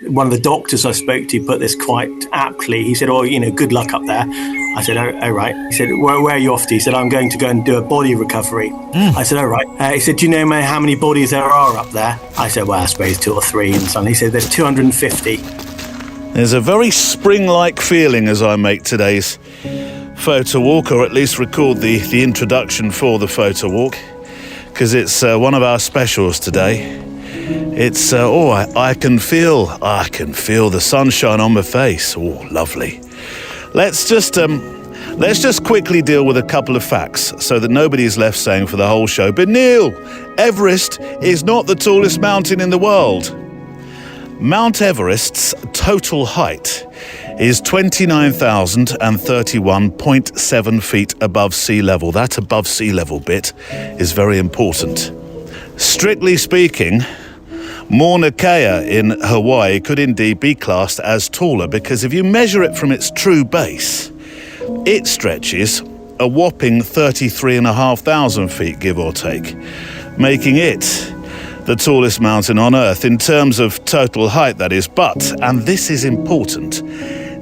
one of the doctors I spoke to put this quite aptly. He said, "Oh, good luck up there." I said, "Oh, right." He said, where are you off to?" He said, "I'm going to go and do a body recovery." I said, "Oh, right." He said, "Do you know how many bodies there are up there?" I said, "Well, I suppose 2 or 3 and so on." He said, "There's 250. There's a very spring-like feeling as I make today's photo walk, or at least record the introduction for the photo walk, because it's one of our specials today. It's I can feel the sunshine on my face. Oh, lovely. Let's just quickly deal with a couple of facts so that nobody's left saying for the whole show, "But Neil, Everest is not the tallest mountain in the world." Mount Everest's total height is 29,031.7 feet above sea level. That above sea level bit is very important. Strictly speaking, Mauna Kea in Hawaii could indeed be classed as taller, because if you measure it from its true base, it stretches a whopping 33,500 feet, give or take, making it the tallest mountain on Earth in terms of total height, that is. But, and this is important,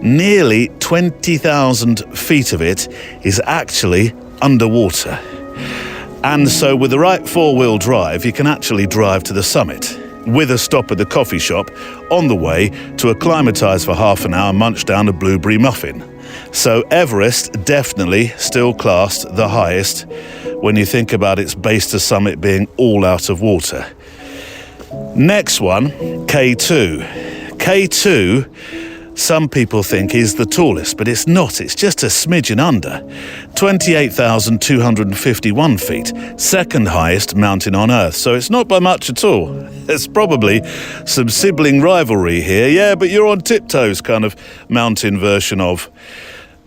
nearly 20,000 feet of it is actually underwater. And so with the right four-wheel drive, you can actually drive to the summit, with a stop at the coffee shop on the way to acclimatise for half an hour, munch down a blueberry muffin. So Everest definitely still classed the highest when you think about its base to summit being all out of water. Next one, K2. K2, some people think is the tallest, but it's not. It's just a smidgen under. 28,251 feet, second highest mountain on Earth. So it's not by much at all. There's probably some sibling rivalry here. Yeah, but you're on tiptoes kind of mountain version of.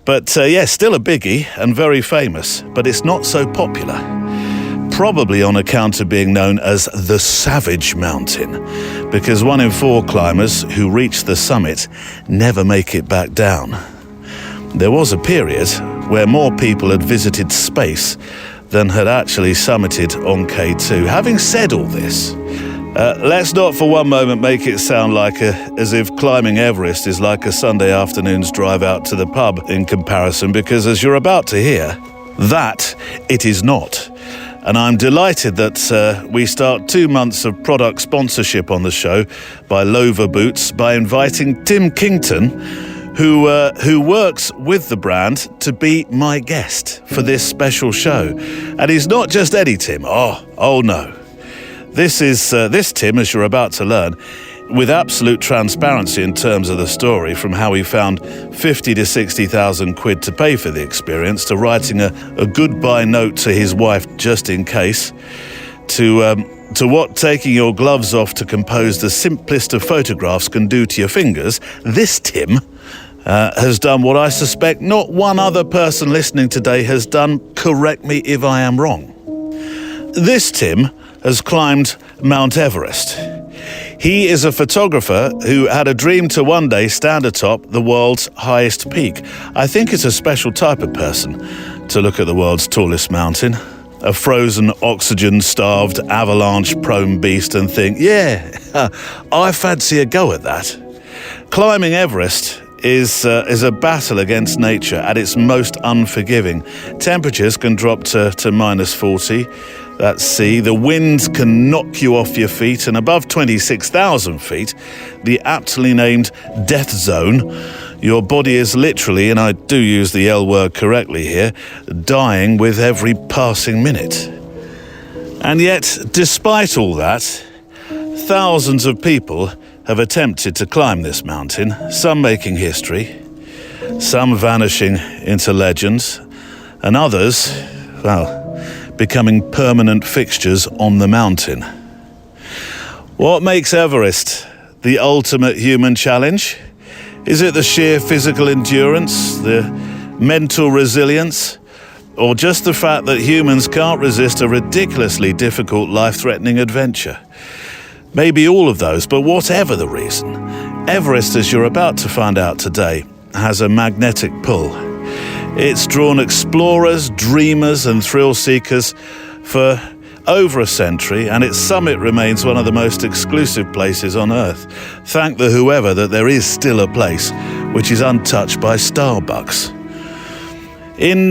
But still a biggie and very famous, but it's not so popular. Probably on account of being known as the Savage Mountain, because 1 in 4 climbers who reach the summit never make it back down. There was a period where more people had visited space than had actually summited on K2. Having said all this, let's not for one moment make it sound like as if climbing Everest is like a Sunday afternoon's drive out to the pub in comparison, because as you're about to hear, that it is not. And I'm delighted that we start 2 months of product sponsorship on the show by Lover Boots by inviting Tim Kington, who works with the brand, to be my guest for this special show. And he's not just any Tim. Oh no. This Tim, as you're about to learn, with absolute transparency in terms of the story, from how he found 50 to 60,000 quid to pay for the experience, to writing a goodbye note to his wife just in case, to what taking your gloves off to compose the simplest of photographs can do to your fingers. This Tim has done what I suspect not one other person listening today has done. Correct me if I am wrong. This Tim has climbed Mount Everest. He is a photographer who had a dream to one day stand atop the world's highest peak. I think it's a special type of person to look at the world's tallest mountain, a frozen, oxygen-starved, avalanche-prone beast, and think, yeah, I fancy a go at that. Climbing Everest is a battle against nature at its most unforgiving. Temperatures can drop to minus 40. That's sea. The winds can knock you off your feet, and above 26,000 feet, the aptly named death zone, your body is literally, and I do use the L word correctly here, dying with every passing minute. And yet, despite all that, thousands of people have attempted to climb this mountain, some making history, some vanishing into legends, and others, well, becoming permanent fixtures on the mountain. What makes Everest the ultimate human challenge? Is it the sheer physical endurance, the mental resilience, or just the fact that humans can't resist a ridiculously difficult, life-threatening adventure? Maybe all of those, but whatever the reason, Everest, as you're about to find out today, has a magnetic pull. It's drawn explorers, dreamers and thrill seekers for over a century, and its summit remains one of the most exclusive places on Earth. Thank the whoever that there is still a place which is untouched by Starbucks. In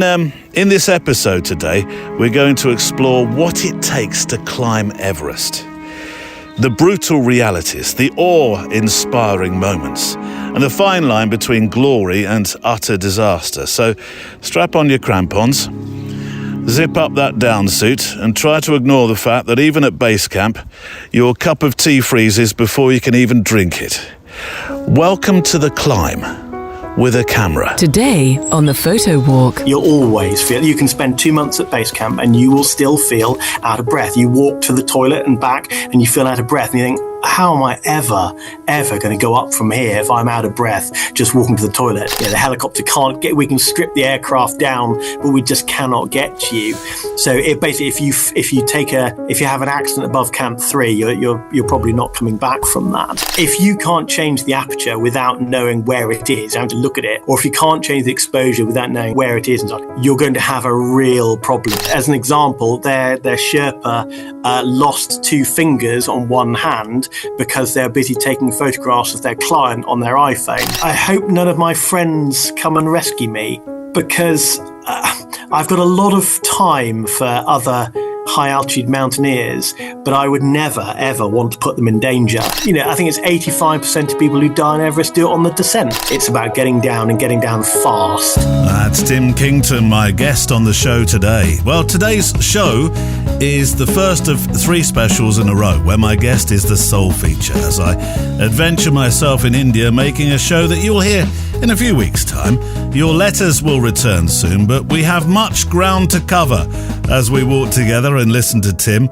this episode today, we're going to explore what it takes to climb Everest. The brutal realities, the awe-inspiring moments, and the fine line between glory and utter disaster. So strap on your crampons, zip up that down suit, and try to ignore the fact that even at base camp, your cup of tea freezes before you can even drink it. Welcome to the climb with a camera. Today on the Photo Walk. You'll always feel, you can spend 2 months at base camp and you will still feel out of breath. You walk to the toilet and back and you feel out of breath and you think, how am I ever going to go up from here if I'm out of breath just walking to the toilet? The helicopter can't get, we can strip the aircraft down, but we just cannot get to you. So it basically, if you have an accident above Camp 3, you're probably not coming back from that. If you can't change the aperture without knowing where it is, having to look at it, or if you can't change the exposure without knowing where it is, you're going to have a real problem. As an example, their Sherpa lost 2 fingers on one hand because they're busy taking photographs of their client on their iPhone. I hope none of my friends come and rescue me, because I've got a lot of time for other high-altitude mountaineers, but I would never, ever want to put them in danger. I think it's 85% of people who die on Everest do it on the descent. It's about getting down and getting down fast. That's Tim Kington, my guest on the show today. Well, today's show is the first of 3 specials in a row where my guest is the sole feature as I adventure myself in India, making a show that you'll hear in a few weeks' time. Your letters will return soon, but we have much ground to cover as we walk together and listen to Tim.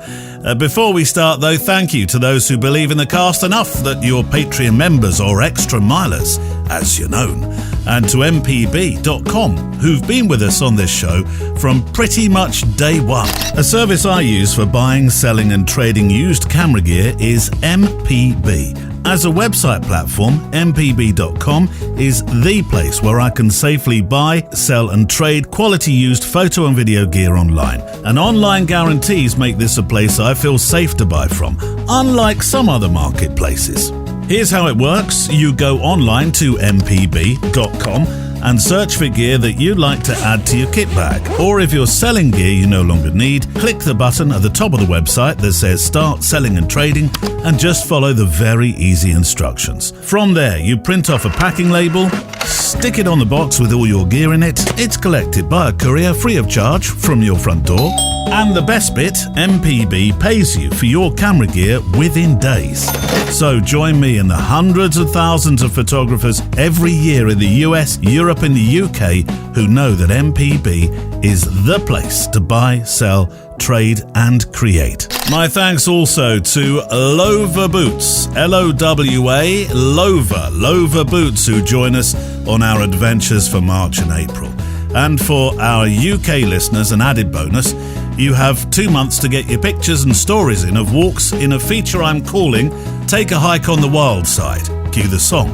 Before we start, though, thank you to those who believe in the cast enough that you're Patreon members or extra milers, as you're known, and to mpb.com, who've been with us on this show from pretty much day one. A service I use for buying, selling and trading used camera gear is MPB. As a website platform, mpb.com is the place where I can safely buy, sell and trade quality used photo and video gear online. And online guarantees make this a place I feel safe to buy from, unlike some other marketplaces. Here's how it works. You go online to mpb.com and search for gear that you'd like to add to your kit bag. Or if you're selling gear you no longer need, click the button at the top of the website that says Start Selling and Trading and just follow the very easy instructions. From there, you print off a packing label, stick it on the box with all your gear in it. It's collected by a courier free of charge from your front door. And the best bit, MPB pays you for your camera gear within days. So join me and the hundreds of thousands of photographers every year in the US, Europe and the UK who know that MPB is the place to buy, sell, trade and create. My thanks also to Lover Boots, L-O-W-A, Lover Boots, who join us on our adventures for March and April. And for our UK listeners, an added bonus, you have 2 months to get your pictures and stories in of walks in a feature I'm calling Take a Hike on the Wild Side. Cue the song.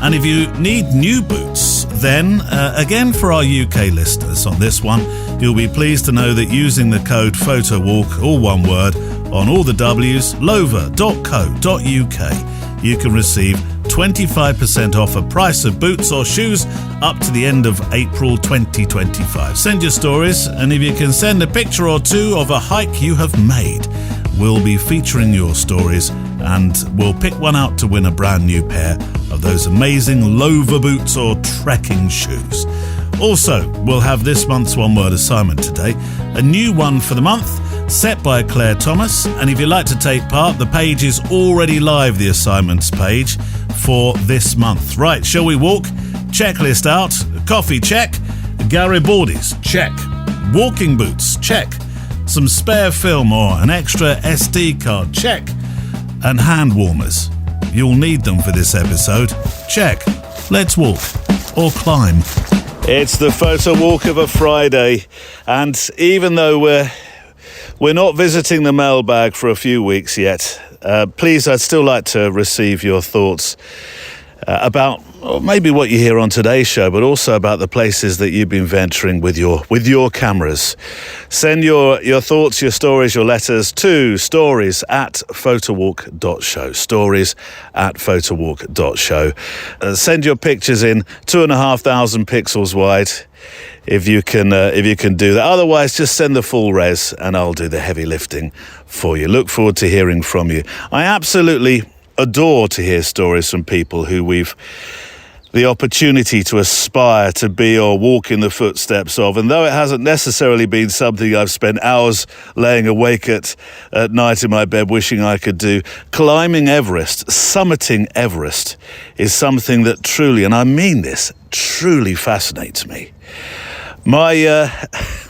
And if you need new boots, then again for our UK listeners on this one, you'll be pleased to know that using the code PHOTOWALK, all one word, on all the W's, lover.co.uk, you can receive 25% off a price of boots or shoes up to the end of April 2025. Send your stories, and if you can send a picture or 2 of a hike you have made, we'll be featuring your stories and we'll pick one out to win a brand new pair of those amazing Lover boots or trekking shoes. Also, we'll have this month's one-word assignment today, a new one for the month, set by Claire Thomas, and if you'd like to take part, the page is already live, the assignments page for this month. Right, shall we walk? Checklist out. Coffee, check. Garibaldi's, check. Walking boots, check. Some spare film or an extra SD card, check. And hand warmers. You'll need them for this episode. Check. Let's walk. Or climb. It's the photo walk of a Friday, and even though we're not visiting the mailbag for a few weeks yet, please, I'd still like to receive your thoughts about or maybe what you hear on today's show, but also about the places that you've been venturing with your cameras. Send your thoughts, your stories, your letters to stories@photowalk.show. Stories@photowalk.show. Send your pictures in 2,500 pixels wide. If you can do that. Otherwise, just send the full res and I'll do the heavy lifting for you. Look forward to hearing from you. I absolutely adore to hear stories from people who we've the opportunity to aspire to be or walk in the footsteps of. And though it hasn't necessarily been something I've spent hours laying awake at night in my bed wishing I could do, climbing Everest, summiting Everest, is something that truly, and I mean this, truly fascinates me. My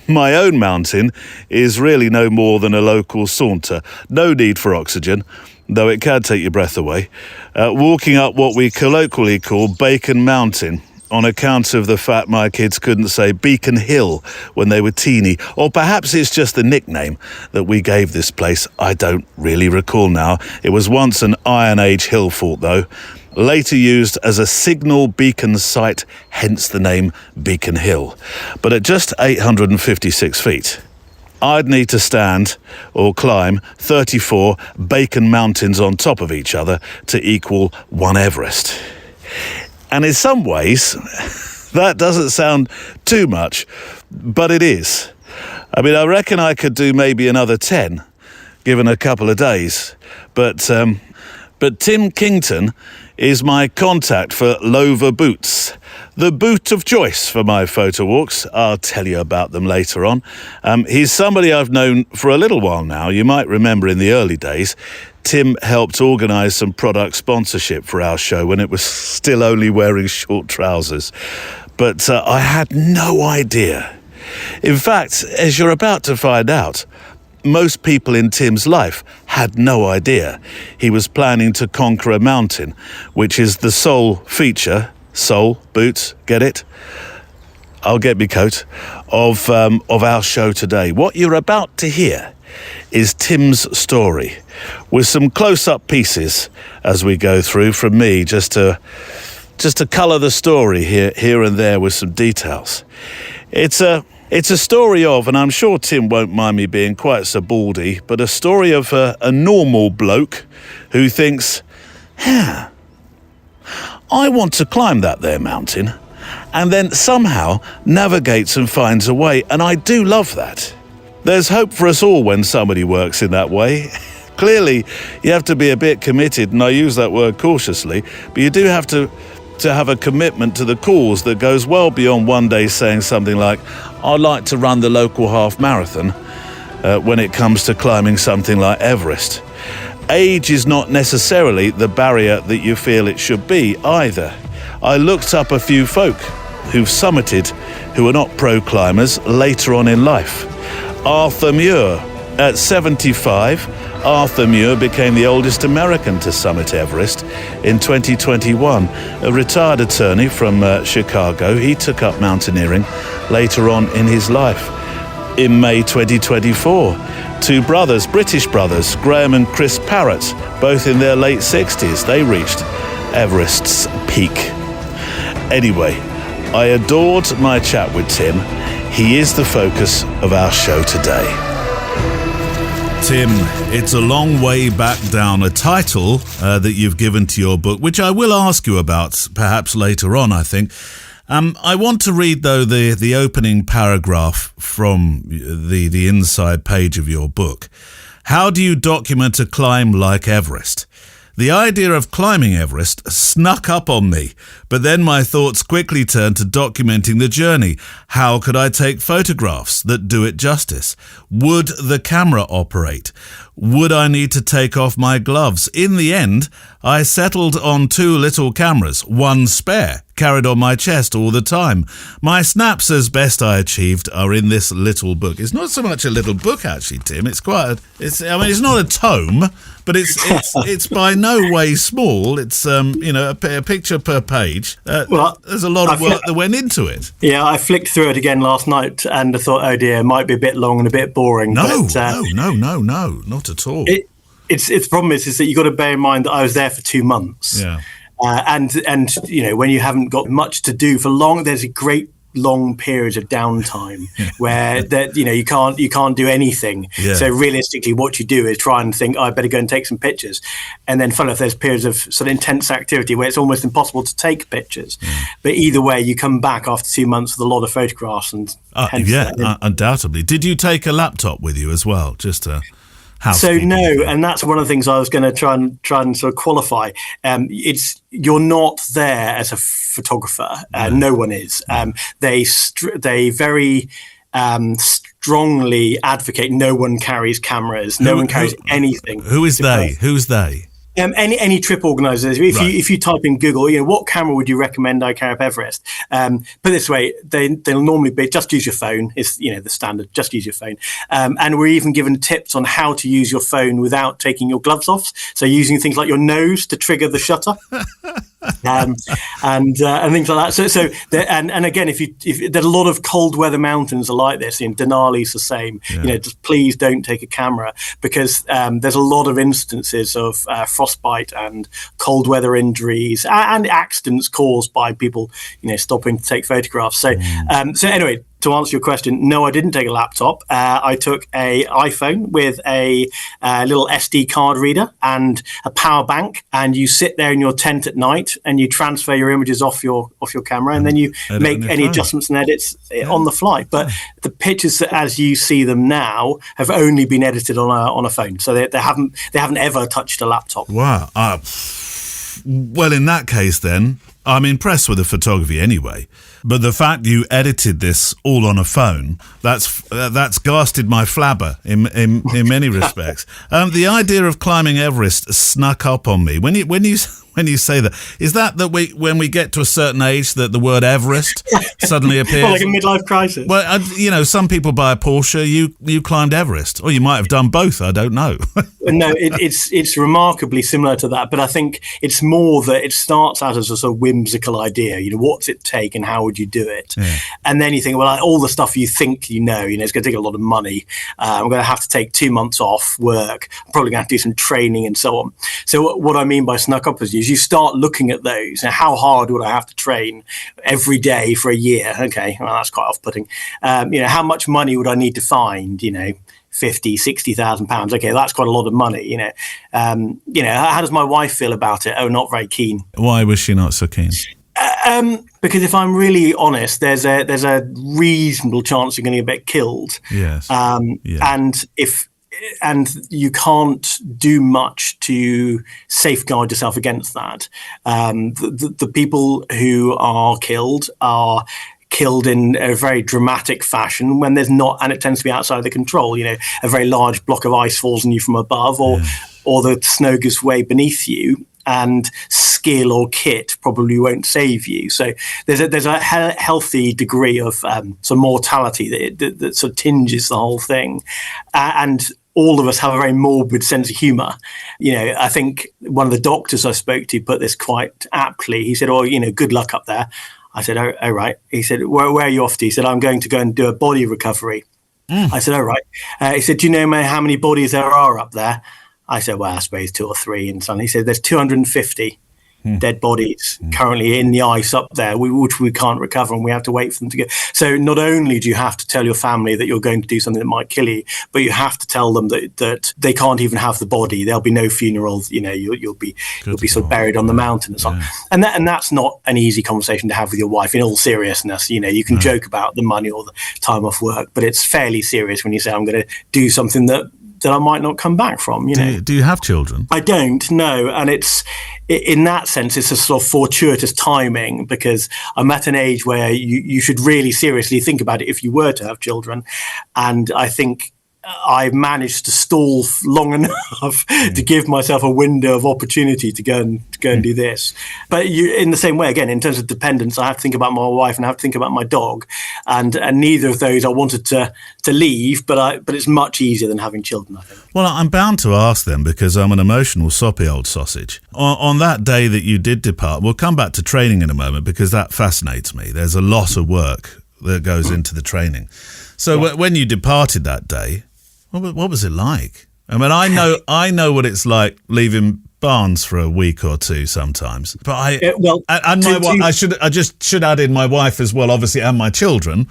own mountain is really no more than a local saunter. No need for oxygen, though it can take your breath away. Walking up what we colloquially call Bacon Mountain, on account of the fact my kids couldn't say Beacon Hill when they were teeny. Or perhaps it's just the nickname that we gave this place. I don't really recall now. It was once an Iron Age hill fort, though. Later used as a signal beacon site, hence the name Beacon Hill. But at just 856 feet, I'd need to stand or climb 34 Bacon Mountains on top of each other to equal one Everest. And in some ways, that doesn't sound too much, but it is. I mean, I reckon I could do maybe another 10, given a couple of days. But Tim Kington is my contact for Lover Boots, the boot of choice for my photo walks. I'll tell you about them later on. He's somebody I've known for a little while now. You might remember in the early days, Tim helped organise some product sponsorship for our show when it was still only wearing short trousers. But I had no idea. In fact, as you're about to find out, most people in Tim's life had no idea he was planning to conquer a mountain, which is the sole feature, sole, boots, get it? I'll get me coat, of our show today. What you're about to hear is Tim's story, with some close-up pieces as we go through from me, just to colour the story here and there with some details. It's a story of, and I'm sure Tim won't mind me being quite so baldy, but a story of a normal bloke who thinks, I want to climb that there mountain, and then somehow navigates and finds a way, and I do love that. There's hope for us all when somebody works in that way. Clearly, you have to be a bit committed, and I use that word cautiously, but you do have to have a commitment to the cause that goes well beyond one day saying something like, I'd like to run the local half marathon, when it comes to climbing something like Everest. Age is not necessarily the barrier that you feel it should be either. I looked up a few folk who've summited who are not pro climbers later on in life. Arthur Muir. At 75, Arthur Muir became the oldest American to summit Everest in 2021. A retired attorney from Chicago, he took up mountaineering later on in his life. In May 2024, two brothers, British brothers, Graham and Chris Parrott, both in their late 60s, they reached Everest's peak. Anyway, I adored my chat with Tim. He is the focus of our show today. Tim, it's a long way back down, a title that you've given to your book, which I will ask you about perhaps later on, I think. I want to read, though, the opening paragraph from the inside page of your book. How do you document a climb like Everest? The idea of climbing Everest snuck up on me, but then my thoughts quickly turned to documenting the journey. How could I take photographs that do it justice? Would the camera operate? Would I need to take off my gloves? In the end, I settled on two little cameras, one spare, carried on my chest all the time. My snaps, as best I achieved, are in this little book. It's not so much a little book, actually, Tim. It's it's not a tome, but it's by no way small. It's a picture per page. There's a lot of work that went into it. Yeah, I flicked through it again last night and I thought, oh dear, it might be a bit long and a bit boring. No, not at all. It's the problem is that you've got to bear in mind that I was there for 2 months. Yeah. And when you haven't got much to do for long, there's a great long periods of downtime where that you can't do anything. So realistically, what you do is try and think, I better go and take some pictures, and then funnily enough, there's periods of sort of intense activity where it's almost impossible to take pictures. But either way, you come back after 2 months with a lot of photographs and undoubtedly. Did you take a laptop with you as well, just to? So no, and that's one of the things I was going to try and sort of qualify. You're not there as a photographer. No one is. They very strongly advocate no one carries cameras. No one carries anything. Who is they? Who's they? Any trip organisers. If you type in Google, what camera would you recommend I carry up Everest? Put it this way, they'll normally be just use your phone. Is the standard. Just use your phone. And we're even given tips on how to use your phone without taking your gloves off. So using things like your nose to trigger the shutter. And things like that. And again, if there's a lot of cold weather mountains are like this. Denali's the same. Just please don't take a camera, because there's a lot of instances of frostbite and cold weather injuries and accidents caused by people stopping to take photographs. So anyway, to answer your question, no, I didn't take a laptop. I took a iPhone with a little SD card reader and a power bank, and you sit there in your tent at night and you transfer your images off your camera, and then you make any adjustments and edits on the fly. But the pictures, as you see them now, have only been edited on a phone, so they haven't ever touched a laptop. Wow. Well, in that case, then I'm impressed with the photography anyway. But the fact you edited this all on a phone, that's gasted my flabber in many respects. The idea of climbing Everest snuck up on me. When you say that, is that when we get to a certain age that the word Everest suddenly appears? Well, like a midlife crisis. Well, some people buy a Porsche. You climbed Everest, or you might have done both. I don't know. No, it's remarkably similar to that, but I think it's more that it starts out as a sort of whimsical idea. What's it take and how would you do it? And then you think, well, all the stuff you think it's going to take a lot of money. I'm going to have to take 2 months off work. I'm probably going to have to do some training and so on. So what I mean by snuck up is you start looking at those and how hard would I have to train every day for a year? Okay, well, that's quite off-putting. How much money would I need to find? 50, 60,000 pounds. Okay, that's quite a lot of money. How does my wife feel about it? Oh, not very keen. Why was she not so keen? Because if I'm really honest, there's a reasonable chance you're going to get killed. Yes. And you can't do much to safeguard yourself against that. The people who are killed in a very dramatic fashion when there's not, and it tends to be outside of the control. A very large block of ice falls on you from above, or the snow gives way beneath you, and skill or kit probably won't save you. So there's a healthy degree of sort of mortality that sort of tinges the whole thing, and all of us have a very morbid sense of humour. I think one of the doctors I spoke to put this quite aptly. He said, good luck up there. I said, oh right. He said, where are you off to? He said, I'm going to go and do a body recovery. I said, oh right. He said, do you know how many bodies there are up there? I said, well, I suppose 2 or 3. And suddenly he said, there's 250 dead bodies currently in the ice up there, which we can't recover, and we have to wait for them to go. So not only do you have to tell your family that you're going to do something that might kill you, but you have to tell them that they can't even have the body. There'll be no funerals. You'll be sort of buried on the mountain and so on. And that's not an easy conversation to have with your wife. In all seriousness, you can joke about the money or the time off work, but it's fairly serious when you say, I'm going to do something that I might not come back from. Do you have children? I don't, no. And it's, in that sense, it's a sort of fortuitous timing, because I'm at an age where you should really seriously think about it if you were to have children. And I think I've managed to stall long enough to give myself a window of opportunity to go and do this. But in the same way, again, in terms of dependence, I have to think about my wife and I have to think about my dog, and neither of those I wanted to leave. But it's much easier than having children, I think. Well, I'm bound to ask them, because I'm an emotional, soppy old sausage. On that day that you did depart, we'll come back to training in a moment, because that fascinates me. There's a lot of work that goes into the training. So when you departed that day, what was it like? I mean, I know what it's like leaving barns for a week or two sometimes. But I just should add in my wife as well, obviously, and my children.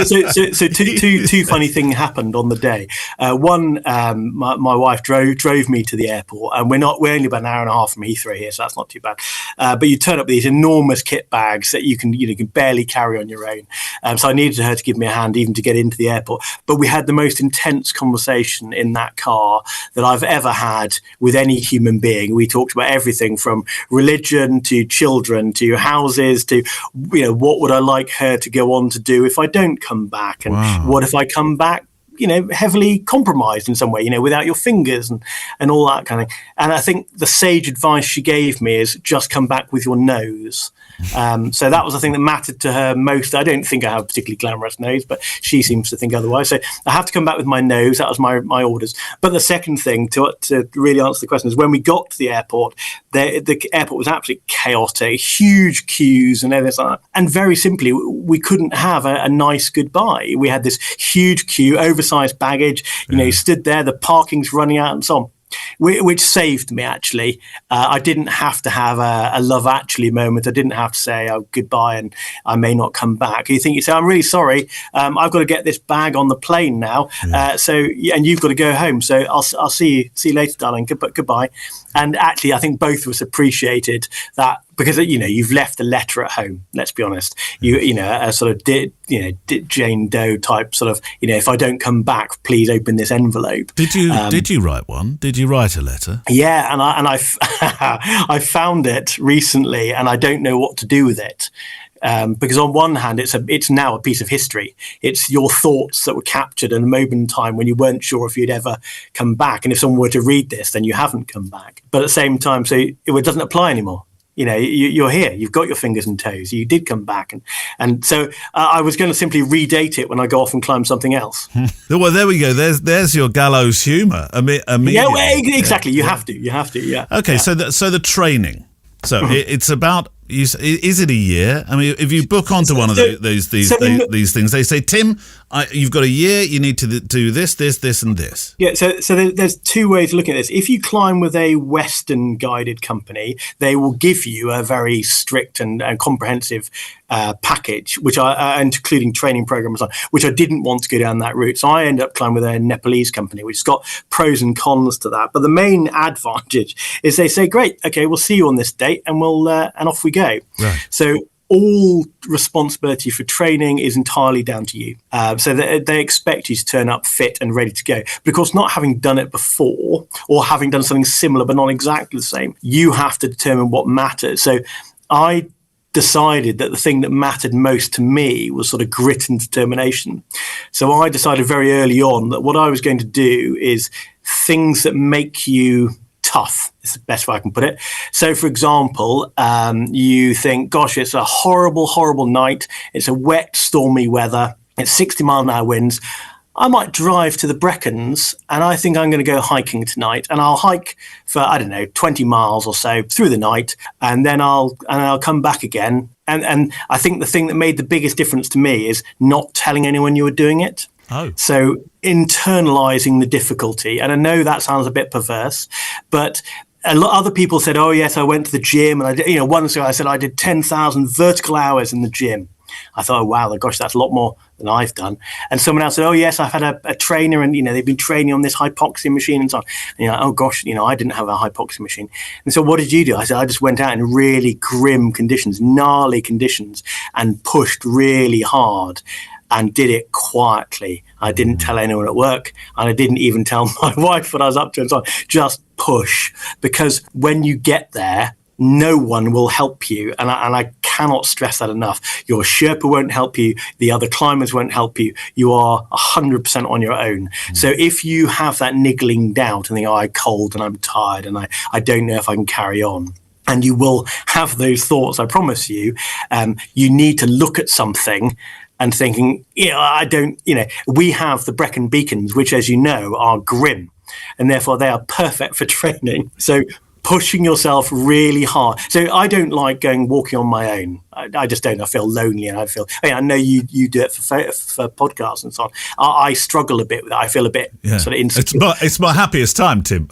So two funny things happened on the day. One, my wife drove me to the airport, and we're only about an hour and a half from Heathrow here, so that's not too bad. But you turn up with these enormous kit bags that you can barely carry on your own. So I needed her to give me a hand even to get into the airport. But we had the most intense conversation in that car that I've ever had with any human being. We talked about everything from religion to children to houses to, what would I like her to go on to do if I don't come back? And what if I come back, heavily compromised in some way, without your fingers and all that kind of thing. And I think the sage advice she gave me is just come back with your nose. So that was the thing that mattered to her most. I don't think I have a particularly glamorous nose, but she seems to think otherwise. So I have to come back with my nose. That was my orders. But the second thing to really answer the question is when we got to the airport, the airport was absolutely chaotic, huge queues and everything like that. And very simply, we couldn't have a nice goodbye. We had this huge queue, oversized baggage, stood there, the parking's running out and so on. Which saved me, actually. I didn't have to have a Love Actually moment. I didn't have to say, goodbye and I may not come back. You say, I'm really sorry. I've got to get this bag on the plane now. And you've got to go home. So I'll see you later, darling. Goodbye. And actually, I think both of us appreciated that because, you've left a letter at home. Let's be honest. A sort of Jane Doe type sort of, if I don't come back, please open this envelope. Did you write one? Did you write a letter? Yeah, and I I found it recently, and I don't know what to do with it. Because on one hand, it's now a piece of history. It's your thoughts that were captured in a moment in time when you weren't sure if you'd ever come back. And if someone were to read this, then you haven't come back. But at the same time, so it doesn't apply anymore. You're here. You've got your fingers and toes. You did come back. And so I was going to simply redate it when I go off and climb something else. Well, there we go. There's your gallows humour. Yeah, well, exactly. You have to. Yeah. Okay, yeah. So the training. So it's about. Is it a year? I mean, if you book onto one of these things, they say, Tim, you've got a year. You need to do this, and this. Yeah. So there's two ways of looking at this. If you climb with a Western guided company, they will give you a very strict and comprehensive package, which including training programs, which I didn't want to go down that route. So I ended up climbing with a Nepalese company, which has got pros and cons to that. But the main advantage is they say, great, okay, we'll see you on this date, and and off we go. Right. So all responsibility for training is entirely down to you. So they expect you to turn up fit and ready to go. But of course, not having done it before or having done something similar but not exactly the same, you have to determine what matters. So I decided that the thing that mattered most to me was sort of grit and determination. So I decided very early on that what I was going to do is things that make you tough is the best way I can put it. So, for example, you think, gosh, it's a horrible, horrible night. It's a wet, stormy weather. It's 60-mile-an-hour winds. I might drive to the Brecons and I think I'm going to go hiking tonight. And I'll hike for, 20 miles or so through the night. And then I'll come back again. And I think the thing that made the biggest difference to me is not telling anyone you were doing it. Oh. So internalizing the difficulty. And I know that sounds a bit perverse, but a lot of other people said, oh, yes, I went to the gym. And I did, one guy said I did 10,000 vertical hours in the gym. I thought, oh, wow, gosh, that's a lot more than I've done. And someone else said, oh, yes, I've had a trainer and, they've been training on this hypoxia machine and so on. And oh, gosh, I didn't have a hypoxia machine. And so what did you do? I said, I just went out in really grim conditions, gnarly conditions, and pushed really hard and did it quietly. I didn't tell anyone at work, and I didn't even tell my wife what I was up to and so on. Just push, because when you get there, no one will help you. And I cannot stress that enough. Your Sherpa won't help you. The other climbers won't help you. You are 100% on your own. So if you have that niggling doubt and think, I'm cold and I'm tired and I don't know if I can carry on, and you will have those thoughts, I promise you, you need to look at something and thinking, we have the Brecon Beacons, which, as you know, are grim, and therefore they are perfect for training. So pushing yourself really hard. So I don't like going walking on my own. I just don't. I feel lonely, and I know you do it for podcasts and so on. I struggle a bit with that. I feel a bit sort of insecure. It's my happiest time, Tim.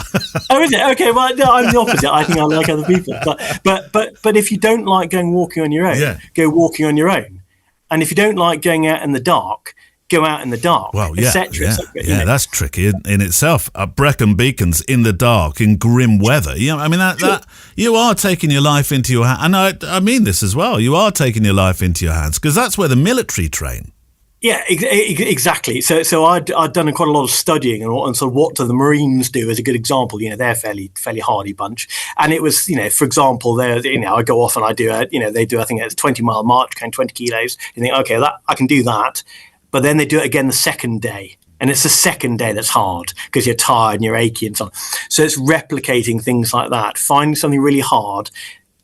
Oh, is it? Okay, well, no, I'm the opposite. I think I like other people. But if you don't like going walking on your own, go walking on your own. And if you don't like going out in the dark, go out in the dark, well, etc. That's tricky in itself. Brecon Beacons in the dark in grim weather. That you are taking your life into your hands. And I mean this as well. You are taking your life into your hands because that's where the military train. Yeah, exactly. So I'd done quite a lot of studying and sort of what do the Marines do as a good example. They're a fairly hardy bunch, and it was for example, I go off and I do they do I think it's a 20-mile march, kind of 20 kilos. You think okay, that I can do that. But then they do it again the second day. And it's the second day that's hard because you're tired and you're achy and so on. So it's replicating things like that, finding something really hard,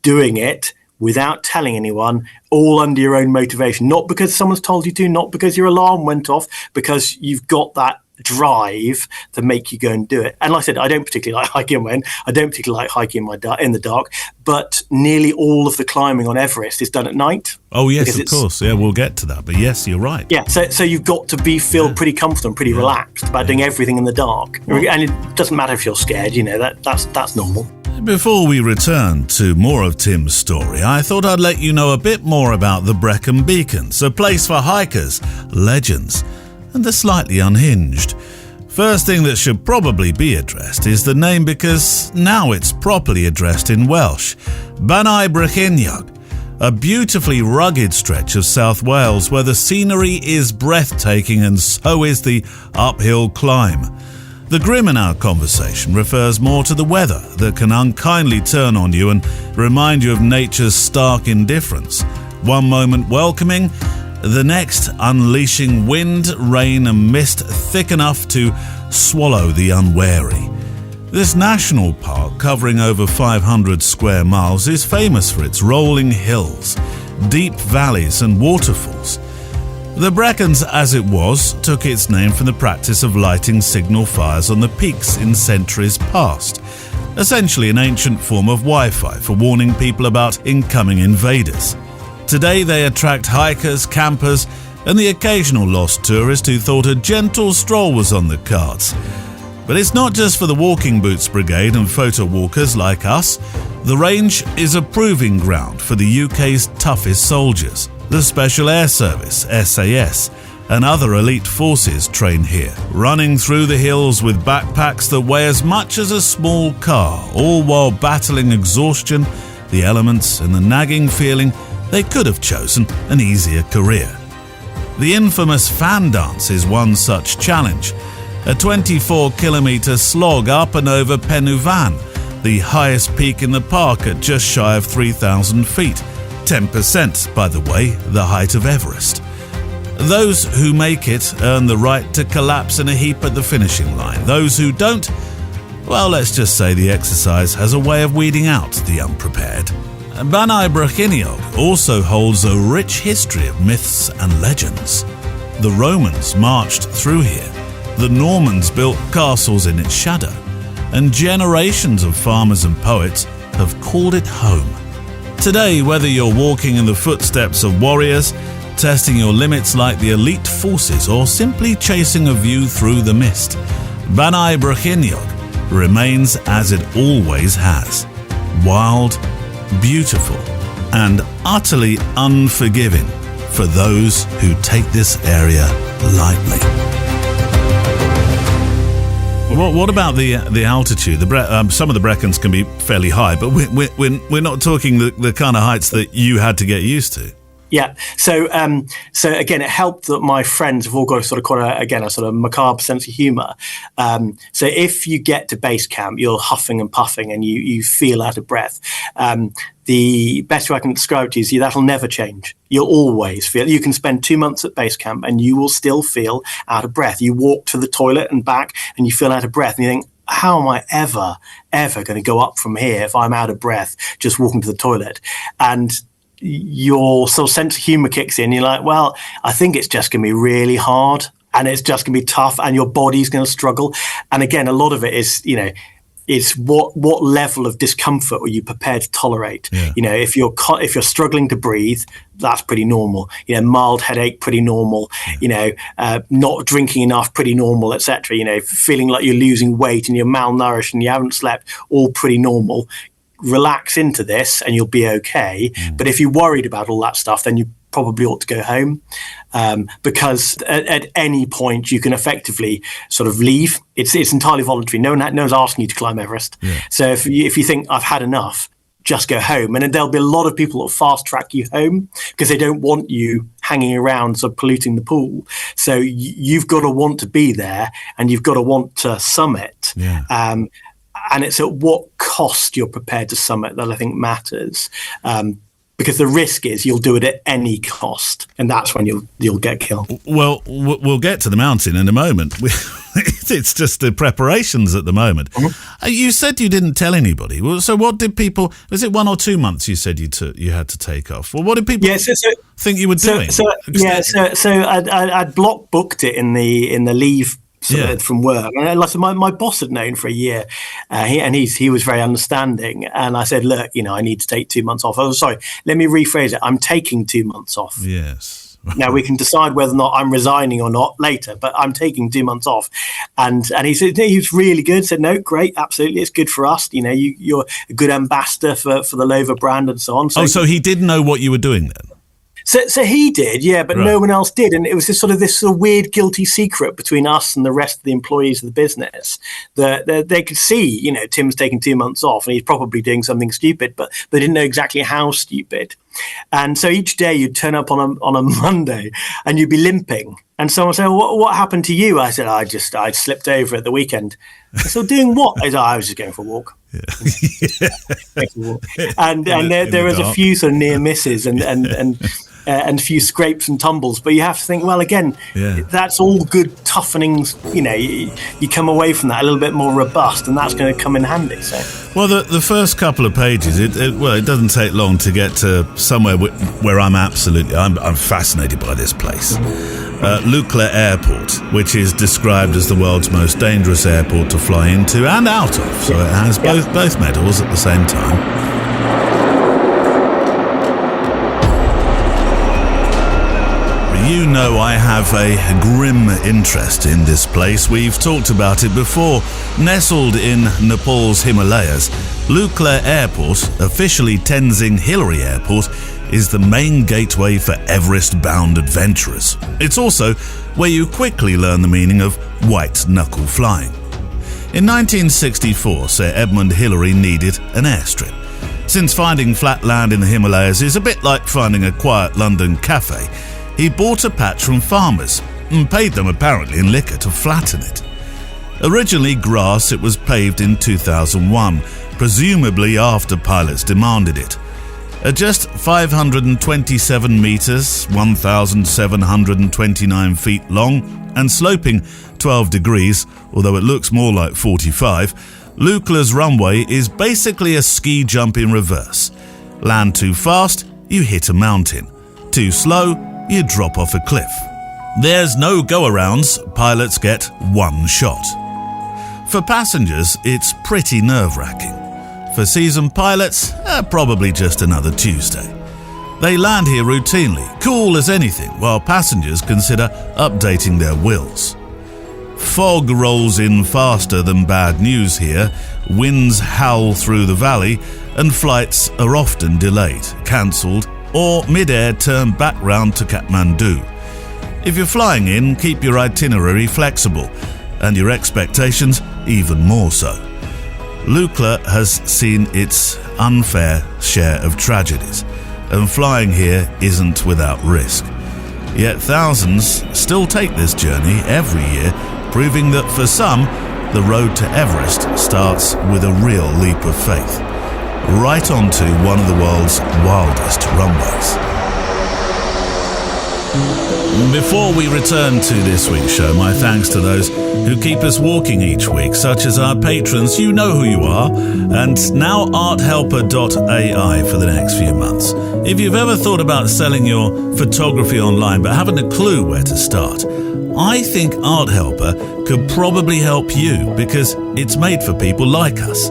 doing it without telling anyone, all under your own motivation. Not because someone's told you to, not because your alarm went off, because you've got that drive to make you go and do it. And like I said, I don't particularly like hiking on my own. I don't particularly like hiking in the dark, but nearly all of the climbing on Everest is done at night. Oh yes, of course. Yeah, we'll get to that. But yes, you're right. Yeah, so you've got to feel pretty comfortable and pretty relaxed about doing everything in the dark. And it doesn't matter if you're scared, that's normal. Before we return to more of Tim's story, I thought I'd let you know a bit more about the Brecon Beacons, a place for hikers, legends, and the slightly unhinged. First thing that should probably be addressed is the name, because now it's properly addressed in Welsh. Banau Brycheiniog, a beautifully rugged stretch of South Wales where the scenery is breathtaking and so is the uphill climb. The grim in our conversation refers more to the weather that can unkindly turn on you and remind you of nature's stark indifference. One moment welcoming, the next unleashing wind, rain and mist thick enough to swallow the unwary. This national park, covering over 500 square miles, is famous for its rolling hills, deep valleys and waterfalls. The Brecons, as it was, took its name from the practice of lighting signal fires on the peaks in centuries past, essentially an ancient form of Wi-Fi for warning people about incoming invaders. Today they attract hikers, campers, and the occasional lost tourist who thought a gentle stroll was on the cards. But it's not just for the Walking Boots Brigade and photo walkers like us. The range is a proving ground for the UK's toughest soldiers. The Special Air Service, SAS, and other elite forces train here, running through the hills with backpacks that weigh as much as a small car, all while battling exhaustion, the elements, and the nagging feeling they could have chosen an easier career. The infamous fan dance is one such challenge, a 24-kilometre slog up and over Penufan, the highest peak in the park at just shy of 3,000 feet, 10%, by the way, the height of Everest. Those who make it earn the right to collapse in a heap at the finishing line. Those who don't, well, let's just say the exercise has a way of weeding out the unprepared. Banau Brycheiniog also holds a rich history of myths and legends. The Romans marched through here, the Normans built castles in its shadow, and generations of farmers and poets have called it home. Today, whether you're walking in the footsteps of warriors, testing your limits like the elite forces, or simply chasing a view through the mist, Banau Brycheiniog remains as it always has: wild, beautiful, and utterly unforgiving for those who take this area lightly. What about the altitude? Some of the Brecons can be fairly high, but we're not talking the kind of heights that you had to get used to. Yeah. So again, it helped that my friends have all got sort of quite a sort of macabre sense of humour. So if you get to base camp, you're huffing and puffing and you feel out of breath. The best way I can describe it to you is that'll never change. You'll always feel. You can spend 2 months at base camp and you will still feel out of breath. You walk to the toilet and back and you feel out of breath and you think, how am I ever going to go up from here if I'm out of breath just walking to the toilet? And your sort of sense of humor kicks in. You're like, well, I think it's just going to be really hard and it's just going to be tough and your body's going to struggle. And again, a lot of it is, It's what level of discomfort are you prepared to tolerate? Yeah. You know, if you're struggling to breathe, that's pretty normal. You know, mild headache, pretty normal. You know, not drinking enough, pretty normal, etc. You know, feeling like you're losing weight and you're malnourished and you haven't slept, all pretty normal. Relax into this and you'll be okay. But if you're worried about all that stuff, then you probably ought to go home, because at any point you can effectively sort of leave. It's entirely voluntary. No one's asking you to climb Everest. Yeah. So if you think I've had enough, just go home. And then there'll be a lot of people that fast track you home because they don't want you hanging around sort of polluting the pool. So you've got to want to be there and you've got to want to summit. Yeah. And it's at what cost you're prepared to summit that I think matters. Because the risk is you'll do it at any cost, and that's when you'll get killed. Well, we'll get to the mountain in a moment. It's just the preparations at the moment. Mm-hmm. You said you didn't tell anybody. Well, so what did people? Was it 1 or 2 months you said you had to take off? Well, what did people think you were doing? So I'd block booked it in the leave. From work, and like my boss had known for a year, he was very understanding. And I said, look, you know, I need to take 2 months off. Oh, sorry, let me rephrase it. I'm taking 2 months off. Yes. Now we can decide whether or not I'm resigning or not later, but I'm taking 2 months off. And he said he was really good. Said no, great, absolutely, it's good for us. You know, you're a good ambassador for the Lover brand and so on. So he did know what you were doing then. So he did, yeah, but no one else did. And it was this sort of weird, guilty secret between us and the rest of the employees of the business that they could see, you know, Tim's taking 2 months off and he's probably doing something stupid, but they didn't know exactly how stupid. And so each day you'd turn up on a Monday and you'd be limping. And someone would say, well, what happened to you? I said, I slipped over at the weekend. I said, doing what? I said, I was just going for a walk. Yeah. And there was a few sort of near misses and a few scrapes and tumbles, but you have to think, well, again, that's all good toughenings. You know, you come away from that a little bit more robust, and that's going to come in handy. So, well, the first couple of pages, it doesn't take long to get to somewhere where I'm fascinated by this place, Lukla Airport, which is described as the world's most dangerous airport to fly into and out of. So it has both medals at the same time. You know I have a grim interest in this place. We've talked about it before. Nestled in Nepal's Himalayas, Lukla Airport, officially Tenzing Hillary Airport, is the main gateway for Everest-bound adventurers. It's also where you quickly learn the meaning of white-knuckle flying. In 1964, Sir Edmund Hillary needed an airstrip. Since finding flat land in the Himalayas is a bit like finding a quiet London cafe, he bought a patch from farmers and paid them apparently in liquor to flatten it. Originally grass, it was paved in 2001, presumably after pilots demanded it. At just 527 metres, 1,729 feet long, and sloping 12 degrees, although it looks more like 45, Lukla's runway is basically a ski jump in reverse. Land too fast, you hit a mountain. Too slow, you drop off a cliff. There's no go-arounds, pilots get one shot. For passengers, it's pretty nerve-wracking. For seasoned pilots, probably just another Tuesday. They land here routinely, cool as anything, while passengers consider updating their wills. Fog rolls in faster than bad news here, winds howl through the valley, and flights are often delayed, cancelled, or mid-air turned back round to Kathmandu. If you're flying in, keep your itinerary flexible, and your expectations even more so. Lukla has seen its unfair share of tragedies, and flying here isn't without risk. Yet thousands still take this journey every year, proving that for some, the road to Everest starts with a real leap of faith, right onto one of the world's wildest runways. Before we return to this week's show, my thanks to those who keep us walking each week, such as our patrons, you know who you are, and now arthelper.ai for the next few months. If you've ever thought about selling your photography online but haven't a clue where to start, I think Art Helper could probably help you because it's made for people like us.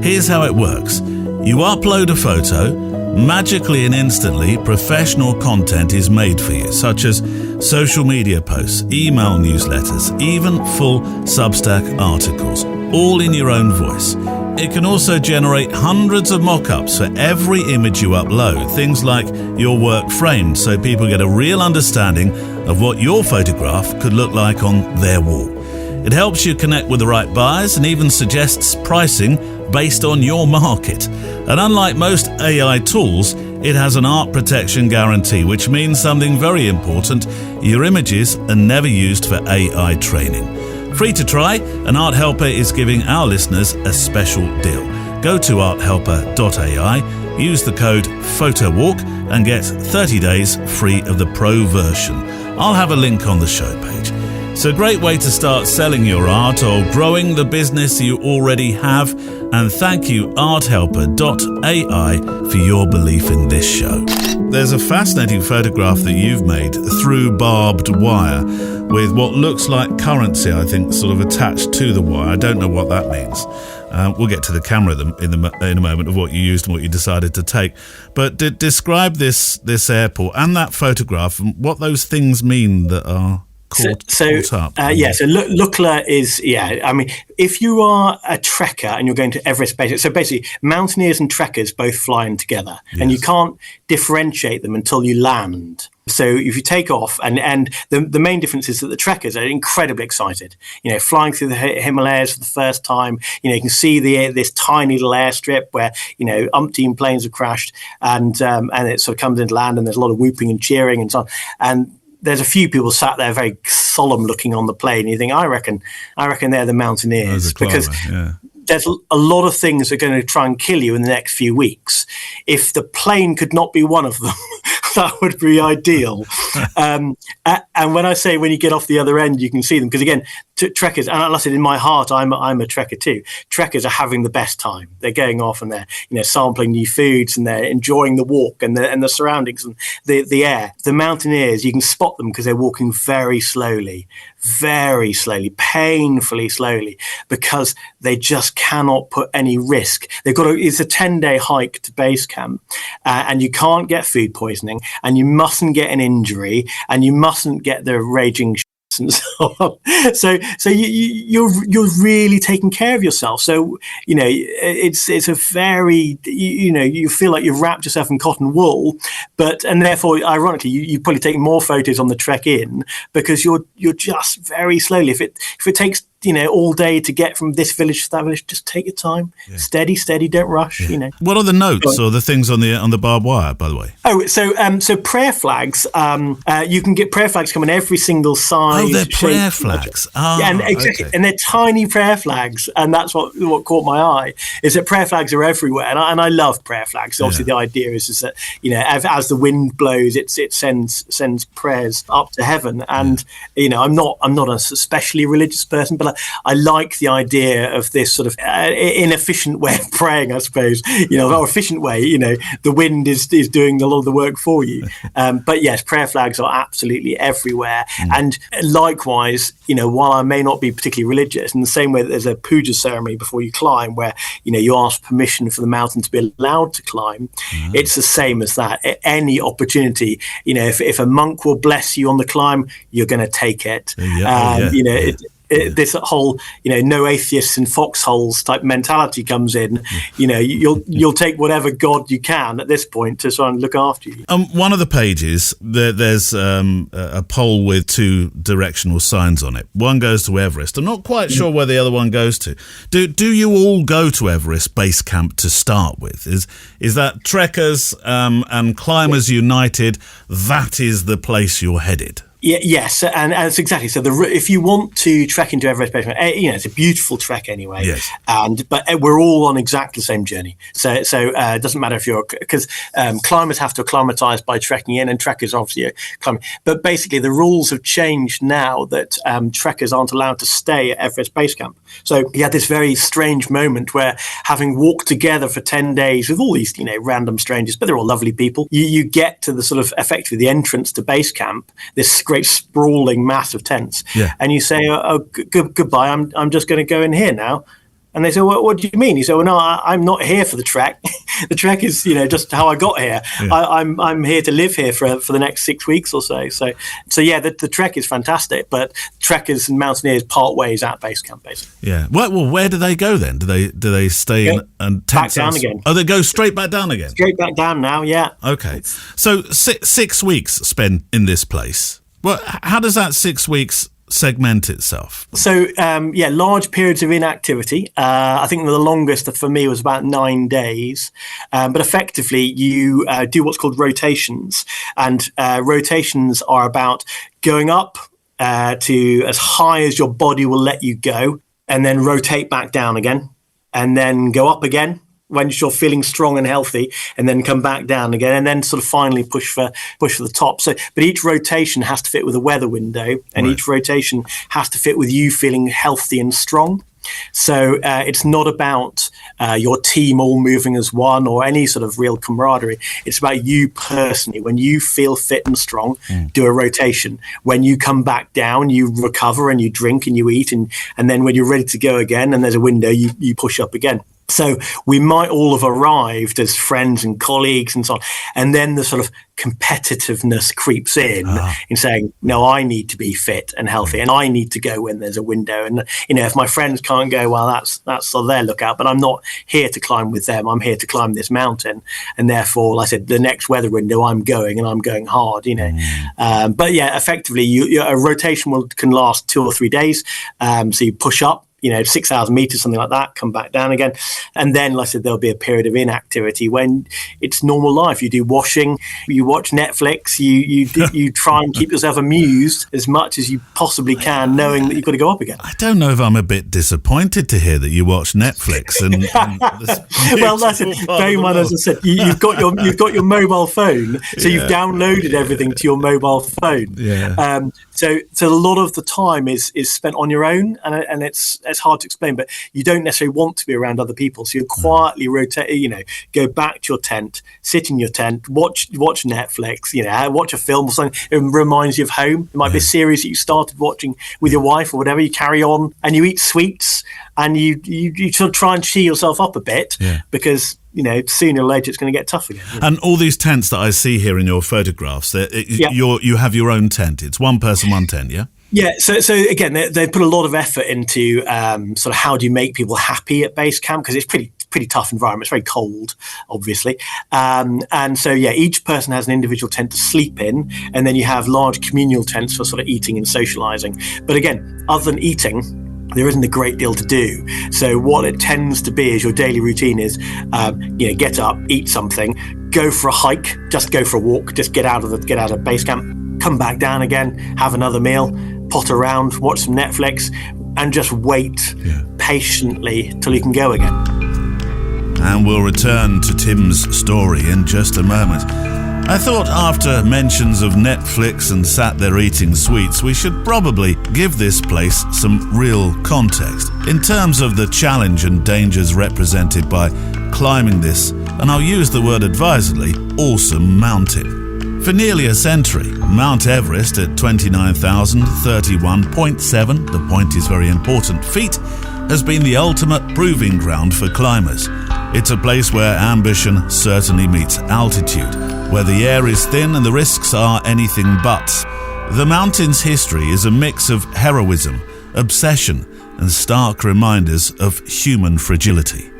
Here's how it works. You upload a photo, magically and instantly, professional content is made for you, such as social media posts, email newsletters, even full Substack articles, all in your own voice. It can also generate hundreds of mock-ups for every image you upload, things like your work framed, so people get a real understanding of what your photograph could look like on their wall. It helps you connect with the right buyers and even suggests pricing based on your market. And unlike most AI tools, it has an art protection guarantee, which means something very important: your images are never used for AI training. Free to try, and Art Helper is giving our listeners a special deal. Go to arthelper.ai, use the code PHOTOWALK and get 30 days free of the pro version. I'll have a link on the show page. It's a great way to start selling your art or growing the business you already have. And thank you, arthelper.ai, for your belief in this show. There's a fascinating photograph that you've made through barbed wire with what looks like currency, I think, sort of attached to the wire. I don't know what that means. We'll get to the camera in a moment of what you used and what you decided to take. But describe this airport and that photograph and what those things mean that are caught up. So Lukla is, I mean, if you are a trekker and you're going to Everest Base, so basically mountaineers and trekkers both fly in together, and you can't differentiate them until you land. So if you take off, and the main difference is that the trekkers are incredibly excited, flying through the Himalayas for the first time. You can see this tiny little airstrip where, umpteen planes have crashed, and it sort of comes into land, and there's a lot of whooping and cheering and so on. And there's a few people sat there very solemn looking on the plane. You think, I reckon they're the mountaineers, because there's a lot of things that are going to try and kill you in the next few weeks. If the plane could not be one of them, that would be ideal. And when I say when you get off the other end, you can see them, because again, trekkers, and like I said, in my heart, I'm a trekker too. Trekkers are having the best time. They're going off and they're sampling new foods, and they're enjoying the walk and the surroundings and the air. The mountaineers, you can spot them because they're walking very slowly, painfully slowly, because they just cannot put any risk. It's a 10-day hike to base camp, and you can't get food poisoning, and you mustn't get an injury, and you mustn't get the raging and so on. So you're really taking care of yourself. So it's a very you feel like you've wrapped yourself in cotton wool, and therefore ironically you probably take more photos on the trek in, because you're just very slowly. If it takes all day to get from this village to that village, just take your time. Steady, don't rush. What are the notes or the things on the barbed wire, by the way? So prayer flags, you can get prayer flags coming every single size. They're prayer flags. And exactly. Okay. And they're tiny prayer flags, and that's what caught my eye, is that prayer flags are everywhere, and I love prayer flags. Obviously the idea is that as the wind blows, it sends prayers up to heaven. And I'm not a especially religious person, but I like the idea of this sort of inefficient way of praying, I suppose, or efficient way. The wind is doing a lot of the work for you. But yes, prayer flags are absolutely everywhere. And likewise, while I may not be particularly religious, in the same way that there's a puja ceremony before you climb, where you ask permission for the mountain to be allowed to climb, it's the same as that. At any opportunity, if a monk will bless you on the climb, you're going to take it. This whole no atheists in foxholes type mentality comes in. You'll take whatever god you can at this point to try and look after you. One of the pages, there's a pole with two directional signs on it. One goes to Everest. I'm not quite sure where the other one goes to. Do you all go to Everest Base Camp to start with? Is that trekkers and climbers united? That is the place you're headed. Yes, and it's exactly so. If you want to trek into Everest Base Camp, it's a beautiful trek anyway. Yes. But we're all on exactly the same journey. So it doesn't matter if because climbers have to acclimatise by trekking in, and trekkers obviously climbing. But basically, the rules have changed now that trekkers aren't allowed to stay at Everest Base Camp. So you had this very strange moment where, having walked together for 10 days with all these random strangers, but they're all lovely people, you get to the sort of effectively the entrance to base camp, this great sprawling mass of tents. Yeah. And you say, goodbye, I'm just going to go in here now. And they say, well, what do you mean? You say, well, no, I'm not here for the trek. The trek is, just how I got here. Yeah. I'm here to live here for the next 6 weeks or so. So yeah, the trek is fantastic, but trekkers and mountaineers part ways at base camp, basically. Yeah. Well, where do they go then? Do they stay in and back down again? Oh, they go straight back down again? Straight back down now, yeah. Okay. So 6 weeks spent in this place. Well, how does that 6 weeks segment itself? So, large periods of inactivity. I think the longest for me was about 9 days. But effectively, you do what's called rotations. And rotations are about going up to as high as your body will let you go, and then rotate back down again, and then go up again when you're feeling strong and healthy, and then come back down again, and then sort of finally push for the top. So, but each rotation has to fit with a weather window, and right. Each rotation has to fit with you feeling healthy and strong. So it's not about your team all moving as one or any sort of real camaraderie. It's about you personally. When you feel fit and strong, do a rotation. When you come back down, you recover and you drink and you eat, and then when you're ready to go again and there's a window, you push up again. So we might all have arrived as friends and colleagues and so on. And then the sort of competitiveness creeps in saying, no, I need to be fit and healthy and I need to go when there's a window. And, if my friends can't go, well, that's sort of their lookout, but I'm not here to climb with them. I'm here to climb this mountain. And therefore, like I said, the next weather window, I'm going and I'm going hard, But yeah, effectively, a rotation can last 2 or 3 days. So you push up, 6,000 meters, something like that, come back down again. And then, like I said, there'll be a period of inactivity when it's normal life. You do washing, you watch Netflix, you try and keep yourself amused as much as you possibly can, knowing that you've got to go up again. I don't know if I'm a bit disappointed to hear that you watch Netflix. And well, that's it. Bear in mind, as I said, you've got your mobile phone, so you've downloaded everything to your mobile phone. Yeah. So a lot of the time is spent on your own, and it's hard to explain, but you don't necessarily want to be around other people. So you quietly rotate, go back to your tent, sit in your tent, watch Netflix, watch a film or something. It reminds you of home. It might be a series that you started watching with your wife or whatever. You carry on and you eat sweets and you sort of try and cheer yourself up a bit because sooner or later it's going to get tough again. And all these tents that I see here in your photographs, you have your own tent. It's one person, one tent, yeah? Yeah, so again, they put a lot of effort into sort of how do you make people happy at base camp, because it's pretty tough environment. It's very cold, obviously. And so, each person has an individual tent to sleep in, and then you have large communal tents for sort of eating and socialising. But again, other than eating, there isn't a great deal to do. So what it tends to be is your daily routine is, get up, eat something, go for a hike, just go for a walk, just get out of base camp, come back down again, have another meal, potter around, watch some Netflix, and just wait patiently till you can go again. And we'll return to Tim's story in just a moment. I thought after mentions of Netflix and sat there eating sweets, we should probably give this place some real context in terms of the challenge and dangers represented by climbing this, and I'll use the word advisedly, awesome mountain. For nearly a century, Mount Everest at 29,031.7, the point is very important, feet, has been the ultimate proving ground for climbers. It's a place where ambition certainly meets altitude, where the air is thin and the risks are anything but. The mountain's history is a mix of heroism, obsession, and stark reminders of human fragility.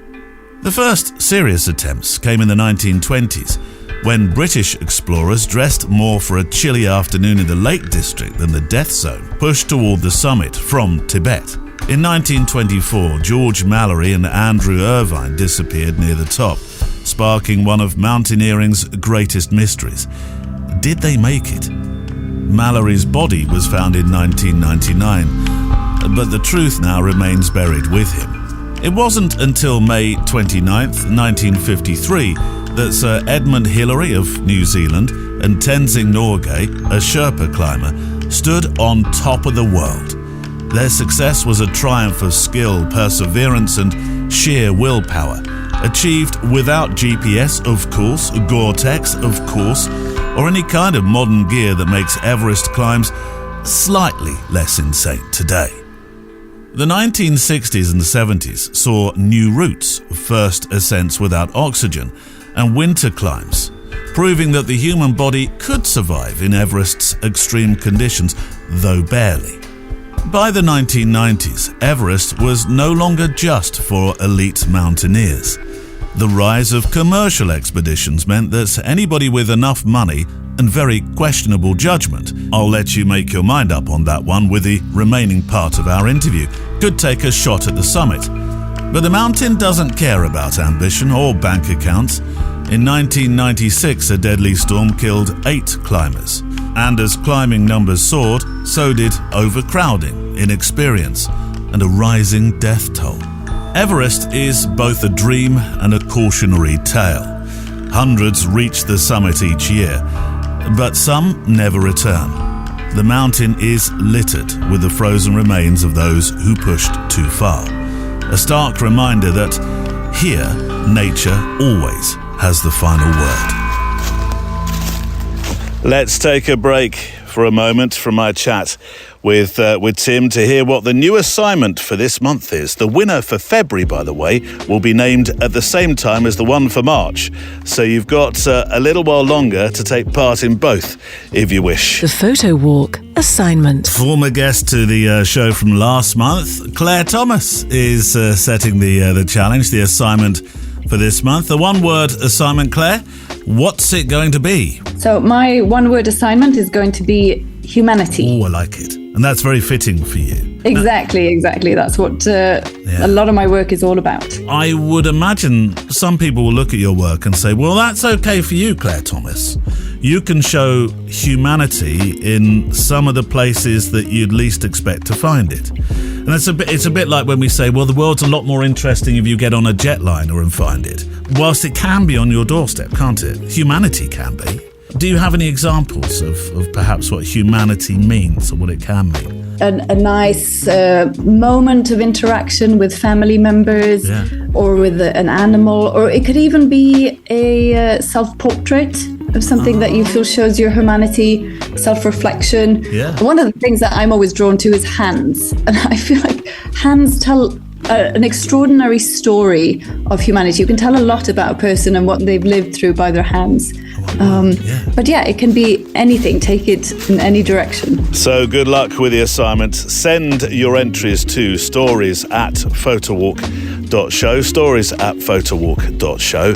The first serious attempts came in the 1920s, when British explorers, dressed more for a chilly afternoon in the Lake District than the Death Zone, pushed toward the summit from Tibet. In 1924, George Mallory and Andrew Irvine disappeared near the top, sparking one of mountaineering's greatest mysteries. Did they make it? Mallory's body was found in 1999, but the truth now remains buried with him. It wasn't until May 29th, 1953, that Sir Edmund Hillary of New Zealand and Tenzing Norgay, a Sherpa climber, stood on top of the world. Their success was a triumph of skill, perseverance, and sheer willpower, achieved without GPS, of course, Gore-Tex, of course, or any kind of modern gear that makes Everest climbs slightly less insane today. The 1960s and 70s saw new routes of first ascents without oxygen and winter climbs, proving that the human body could survive in Everest's extreme conditions, though barely. By the 1990s, Everest was no longer just for elite mountaineers. The rise of commercial expeditions meant that anybody with enough money and very questionable judgment, I'll let you make your mind up on that one with the remaining part of our interview, could take a shot at the summit. But the mountain doesn't care about ambition or bank accounts. In 1996, a deadly storm killed 8 climbers. And as climbing numbers soared, so did overcrowding, inexperience, and a rising death toll. Everest is both a dream and a cautionary tale. Hundreds reach the summit each year, but some never return. The mountain is littered with the frozen remains of those who pushed too far. A stark reminder that here, nature always has the final word. Let's take a break for a moment from my chat with Tim to hear what the new assignment for this month is. The winner for February, by the way, will be named at the same time as the one for March. So you've got a little while longer to take part in both, if you wish. The Photo Walk assignment. Former guest to the show from last month, Claire Thomas, is setting the challenge, the assignment for this month. The one-word assignment, Claire, what's it going to be? So my one-word assignment is going to be humanity. Oh, I like it. And that's very fitting for you. Exactly. That's what a lot of my work is all about. I would imagine some people will look at your work and say, well, that's okay for you, Claire Thomas. You can show humanity in some of the places that you'd least expect to find it. And it's a bit like when we say, well, the world's a lot more interesting if you get on a jetliner and find it. Whilst it can be on your doorstep, can't it? Humanity can be. Do you have any examples of perhaps what humanity means or what it can mean? A nice moment of interaction with family members, or with an animal, or it could even be a self-portrait of something that you feel shows your humanity, self-reflection. Yeah. One of the things that I'm always drawn to is hands. And I feel like hands tell an extraordinary story of humanity. You can tell a lot about a person and what they've lived through by their hands. But it can be anything. Take it in any direction. So good luck with the assignment. Send your entries to stories@photowalk.show, stories@photowalk.show.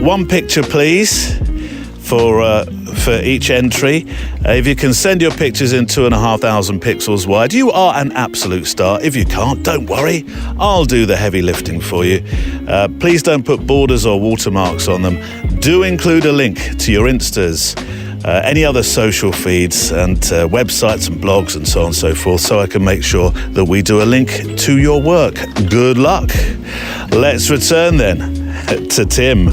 One picture, please, for each entry. If you can send your pictures in 2,500 pixels wide, you are an absolute star. If you can't, don't worry. I'll do the heavy lifting for you. Please don't put borders or watermarks on them. Do include a link to your Instas, any other social feeds and websites and blogs and so on and so forth, so I can make sure that we do a link to your work. Good luck. Let's return then to Tim.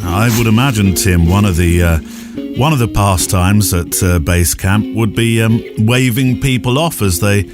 I would imagine, Tim, one of the pastimes at base camp would be waving people off as they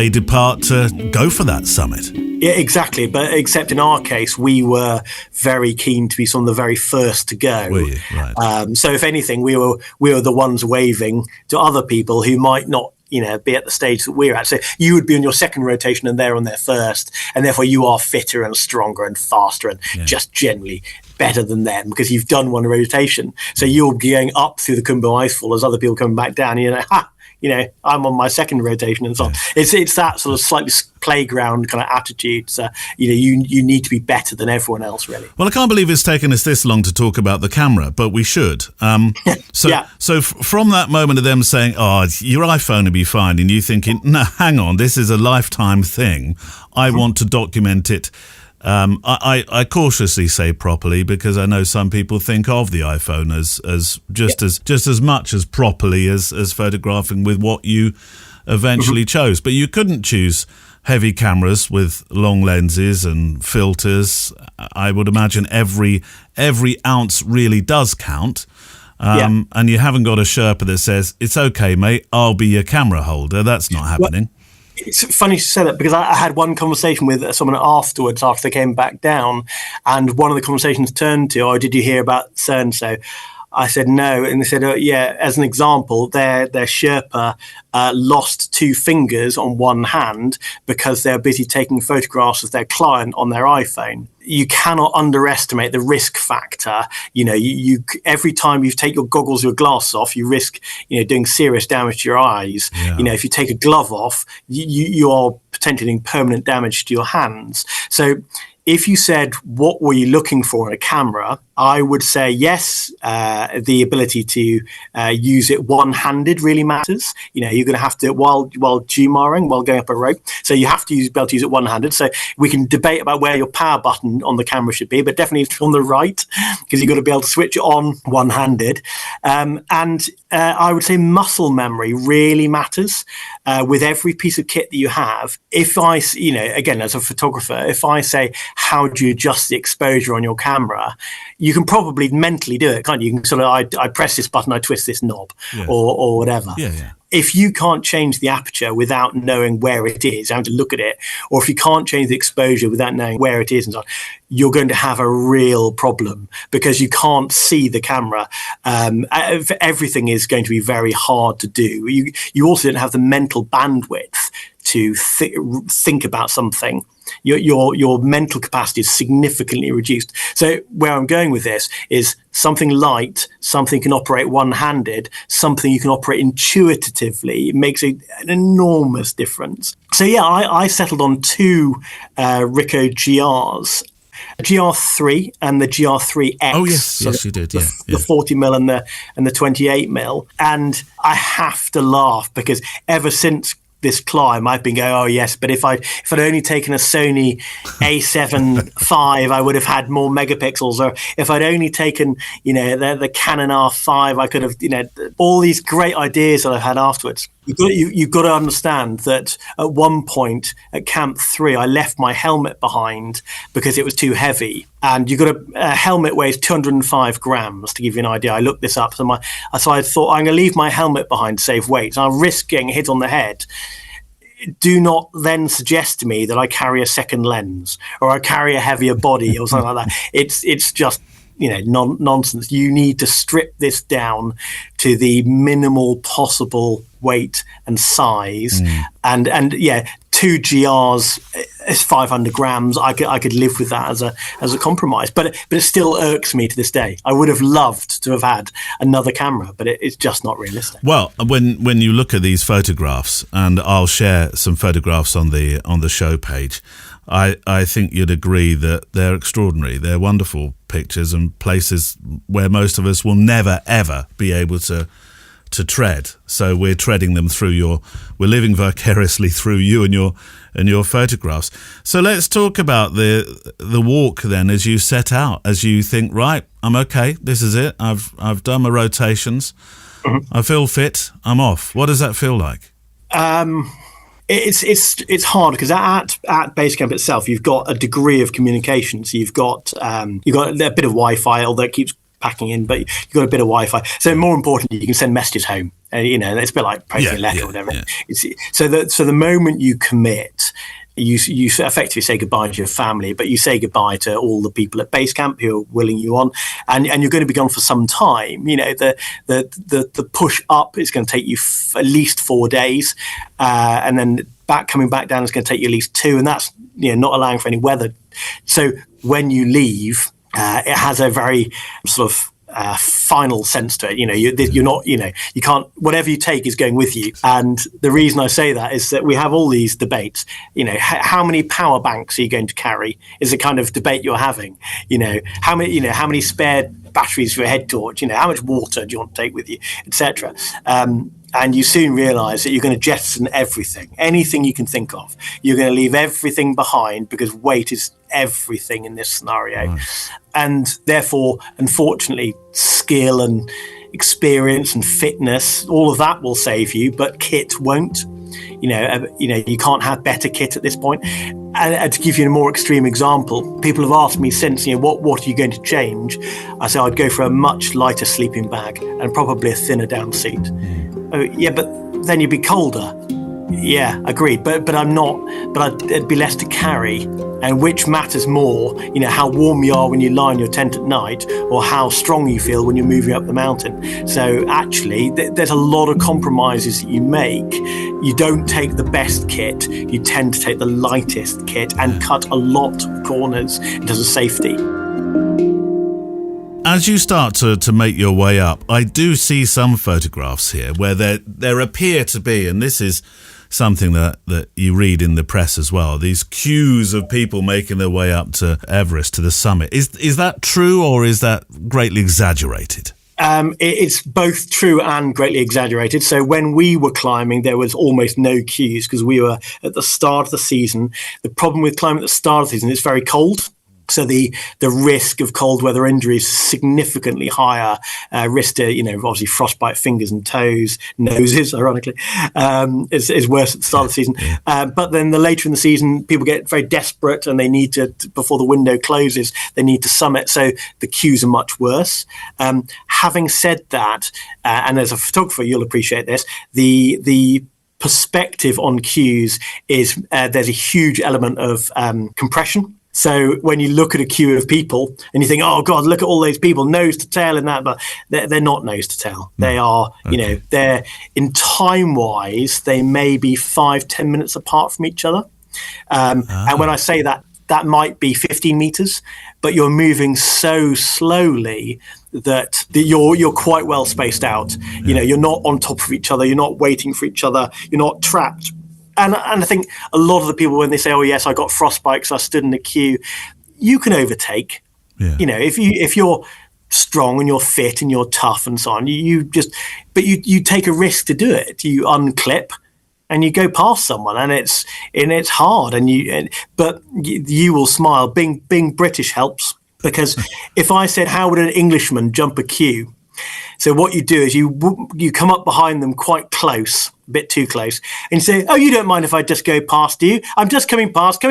depart to go for that summit. Yeah, exactly. But except in our case, we were very keen to be some of the very first to go. Were you? Right. So if anything, we were the ones waving to other people who might not, be at the stage that we're at. So you would be on your second rotation and they're on their first, and therefore you are fitter and stronger and faster and just generally better than them because you've done one rotation. So you're going up through the Kumbu Icefall as other people coming back down. I'm on my second rotation and so on. It's that sort of slightly playground kind of attitude. So, you need to be better than everyone else, really. Well, I can't believe it's taken us this long to talk about the camera, but we should. So from that moment of them saying, oh, your iPhone will be fine, and you thinking, no, hang on, this is a lifetime thing. I want to document it. I cautiously say properly because I know some people think of the iPhone as just as much as properly as photographing with what you eventually chose. But you couldn't choose heavy cameras with long lenses and filters. I would imagine every ounce really does count. And you haven't got a Sherpa that says, it's okay, mate, I'll be your camera holder. That's not happening. It's funny you say that because I had one conversation with someone afterwards after they came back down, and one of the conversations turned to, oh, did you hear about so-and-so? I said, no. And they said, yeah, as an example, their Sherpa lost 2 fingers on one hand because they're busy taking photographs of their client on their iPhone. You cannot underestimate the risk factor. You every time you take your goggles, your glass off, you risk, doing serious damage to your eyes. Yeah. If you take a glove off, you are potentially doing permanent damage to your hands. So if you said, what were you looking for in a camera? I would say yes, the ability to use it one-handed really matters. You're going to have to, while Jumaring, while going up a rope. So you have to be able to use it one-handed. So we can debate about where your power button on the camera should be, but definitely it's on the right, because you've got to be able to switch it on one-handed. And I would say muscle memory really matters with every piece of kit that you have. If I, again, as a photographer, if I say, how do you adjust the exposure on your camera? You can probably mentally do it, can't you? You can sort of, I press this button, I twist this knob, or whatever. Yeah. If you can't change the aperture without knowing where it is, having to look at it, or if you can't change the exposure without knowing where it is and so on, you're going to have a real problem, because you can't see the camera. Everything is going to be very hard to do. You also don't have the mental bandwidth to think about something. Your mental capacity is significantly reduced. So where I'm going with this is something light, something can operate one-handed, something you can operate intuitively. It makes an enormous difference. So yeah, I settled on 2 Ricoh GRs. GR3 and the GR3X. Oh yes, you did. Yeah, the 40mm and the 28mm. And I have to laugh, because ever since this climb, I've been going, oh yes, but if I'd only taken a Sony A7 V, I would have had more megapixels. Or if I'd only taken, the Canon R5, I could have, all these great ideas that I've had afterwards. You've got to understand that at one point at Camp 3, I left my helmet behind because it was too heavy. And a helmet weighs 205 grams, to give you an idea. I looked this up. So I thought, I'm going to leave my helmet behind to save weight. So I risk getting hit on the head. Do not then suggest to me that I carry a second lens or I carry a heavier body or something like that. It's just, nonsense. You need to strip this down to the minimal possible weight and size. And yeah, 2 GRs is 500 grams. I could live with that as a compromise, but it still irks me to this day. I would have loved to have had another camera, but it's just not realistic. Well, when you look at these photographs, and I'll share some photographs on the show page, I think you'd agree that they're extraordinary. They're wonderful pictures and places where most of us will never ever be able to tread. So we're treading them through we're living vicariously through you and your photographs. So let's talk about the walk then, as you set out, as you think, right, I'm okay, this is it. I've done my rotations. I feel fit. I'm off. What does that feel like? It's hard, because at base camp itself, you've got a degree of communication. So you've got a bit of Wi-Fi, although it keeps packing in, but you've got a bit of Wi-Fi. So more importantly, you can send messages home. It's a bit like posting a letter or whatever. Yeah. So the moment you commit, you effectively say goodbye to your family, but you say goodbye to all the people at base camp who are willing you on, and you're going to be gone for some time. The push up is going to take you at least 4 days, and then coming back down is going to take you at least 2, and that's not allowing for any weather. So when you leave, it has a very sort of final sense to it. You're not, you can't, whatever you take is going with you. And the reason I say that is that we have all these debates. How many power banks are you going to carry is a kind of debate you're having. How many spare batteries for your head torch, how much water do you want to take with you, etc. And you soon realize that you're going to jettison anything you can think of. You're going to leave everything behind, because weight is everything in this scenario. Nice. And therefore, unfortunately, skill and experience and fitness, all of that will save you, but kit won't. You can't have better kit at this point. And to give you a more extreme example, people have asked me since, what are you going to change? I say I'd go for a much lighter sleeping bag and probably a thinner down seat. Oh, yeah, but then you'd be colder. Yeah, agreed. But I'm not. But it'd be less to carry. and which matters more, how warm you are when you lie in your tent at night or how strong you feel when you're moving up the mountain. So actually, there's a lot of compromises that you make. You don't take the best kit, you tend to take the lightest kit and cut a lot of corners in terms of safety. As you start to make your way up, I do see some photographs here where there appear to be, and this is something that you read in the press as well, these queues of people making their way up to Everest, to the summit. Is that true, or is that greatly exaggerated? It's both true and greatly exaggerated. So when we were climbing, there was almost no queues because we were at the start of the season. The problem with climbing at the start of the season, it's very cold. So the risk of cold weather injury is significantly higher. Risk to, obviously frostbite fingers and toes, noses, ironically, is worse at the start of the season. But then the later in the season, people get very desperate and they need to, before the window closes, they need to summit. So the queues are much worse. Having said that, and as a photographer, you'll appreciate this, the perspective on queues is there's a huge element of compression. So when you look at a queue of people and you think, oh God, look at all those people, nose to tail in that, but they're not nose to tail. They are, they're in time-wise, they may be 5-10 minutes apart from each other. And when I say that, that might be 15 meters, but you're moving so slowly that you're quite well spaced out. You're not on top of each other. You're not waiting for each other. You're not trapped. And I think a lot of the people, when they say, oh, yes, I got frostbite because I stood in the queue, you can overtake. Yeah. If you're strong and you're fit and you're tough and so on, you take a risk to do it. You unclip and you go past someone, and it's hard. But you will smile. Being British helps, because if I said, how would an Englishman jump a queue? So what you do is you come up behind them quite close, a bit too close, and you say, oh, you don't mind if I just go past you? I'm just coming past.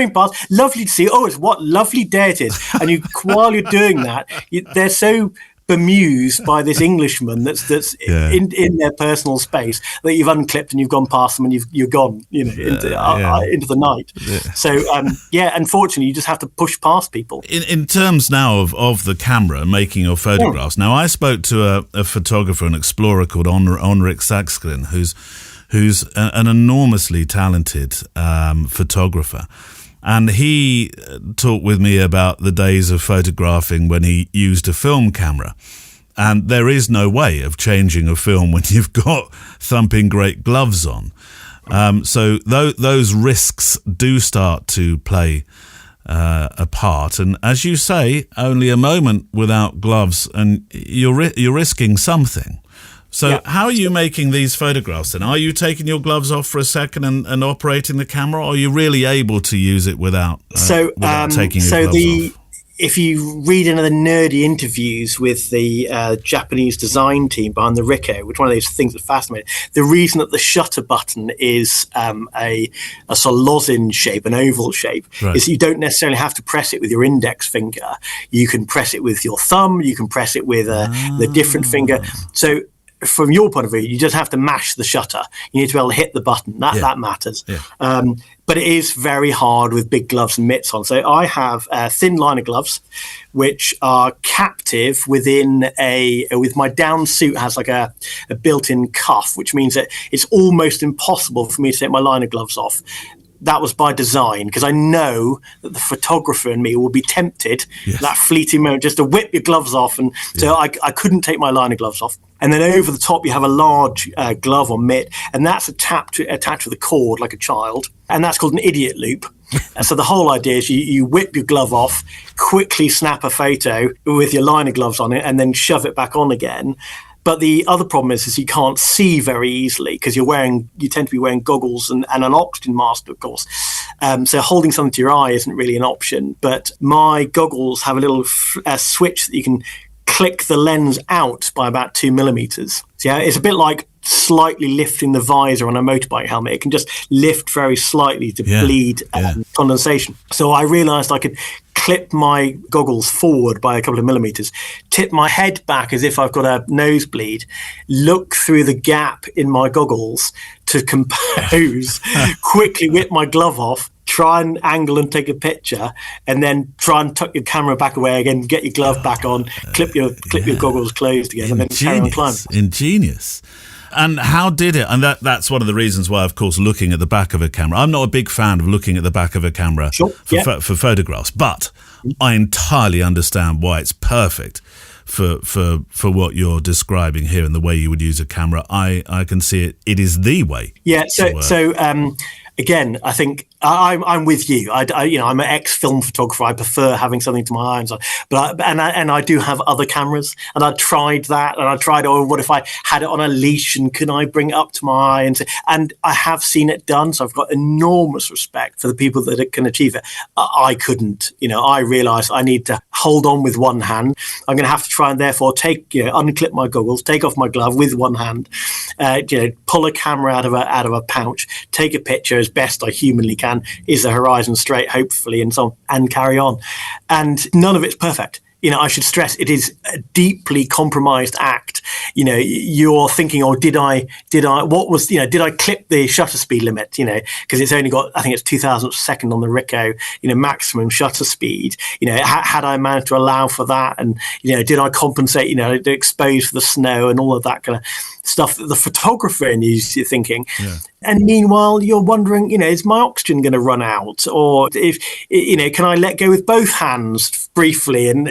Lovely to see you. Oh, it's what lovely day it is. And while you're doing that, they're so bemused by this Englishman that's in their personal space that you've unclipped and you've gone past them and you're gone, into the night. Yeah. So unfortunately, you just have to push past people. In terms now of the camera making your photographs. Now, I spoke to a photographer, an explorer called Henrik Saxgren, who's an enormously talented photographer. And he talked with me about the days of photographing when he used a film camera. And there is no way of changing a film when you've got thumping great gloves on. So those risks do start to play a part. And as you say, only a moment without gloves and you're risking something. So how are you making these photographs then? Are you taking your gloves off for a second and operating the camera, or are you really able to use it without taking your gloves off? If you read into the nerdy interviews with the Japanese design team behind the Ricoh, which one of those things that fascinates me, the reason that the shutter button is a sort of lozenge shape, an oval shape, is you don't necessarily have to press it with your index finger. You can press it with your thumb. You can press it with the different finger. So from your point of view, you just have to mash the shutter. You need to be able to hit the button. That matters. Yeah. But it is very hard with big gloves and mitts on. So I have thin liner gloves, which are captive with my down suit has like a built-in cuff, which means that it's almost impossible for me to take my liner gloves off. That was by design, because I know that the photographer in me will be tempted, that fleeting moment, just to whip your gloves off. And so I couldn't take my liner gloves off. And then over the top, you have a large glove or mitt, and that's attached with a cord like a child. And that's called an idiot loop. So the whole idea is you whip your glove off, quickly snap a photo with your liner gloves on it, and then shove it back on again. But the other problem is you can't see very easily because you tend to be wearing goggles and an oxygen mask, of course. So holding something to your eye isn't really an option. But my goggles have a little switch that you can click the lens out by about 2 millimeters. So it's a bit like slightly lifting the visor on a motorbike helmet. It can just lift very slightly to bleed condensation. So I realized I could clip my goggles forward by a couple of millimeters, tip my head back as if I've got a nosebleed, look through the gap in my goggles to compose, quickly whip my glove off, try and angle and take a picture, and then try and tuck your camera back away again, get your glove back on, clip your goggles closed again, and then carry on climbing. Ingenious. And how did it? And that's one of the reasons why, of course, looking at the back of a camera. I'm not a big fan of looking at the back of a camera for photographs, but I entirely understand why it's perfect for what you're describing here and the way you would use a camera. I can see it. It is the way. Yeah. Again, I think I'm with you. I'm an ex-film photographer. I prefer having something to my eyes on. But I do have other cameras, and I tried that, and I tried. Oh, what if I had it on a leash, and can I bring it up to my eye? And I have seen it done. So I've got enormous respect for the people that can achieve it. I couldn't. I realised I need to hold on with one hand. I'm going to have to try and therefore unclip my goggles, take off my glove with one hand, pull a camera out of a pouch, take a picture as best I humanly can. Is the horizon straight, hopefully, and so on, and carry on. And none of it's perfect. I should stress it is a deeply compromised act. You're thinking, did I clip the shutter speed limit? Because it's only got, I think it's 2,000th second on the Ricoh, maximum shutter speed. Had I managed to allow for that? And, did I compensate, to expose for the snow and all of that kind of stuff that the photographer is thinking. Yeah. And meanwhile, you're wondering, is my oxygen going to run out? Or can I let go with both hands briefly? And,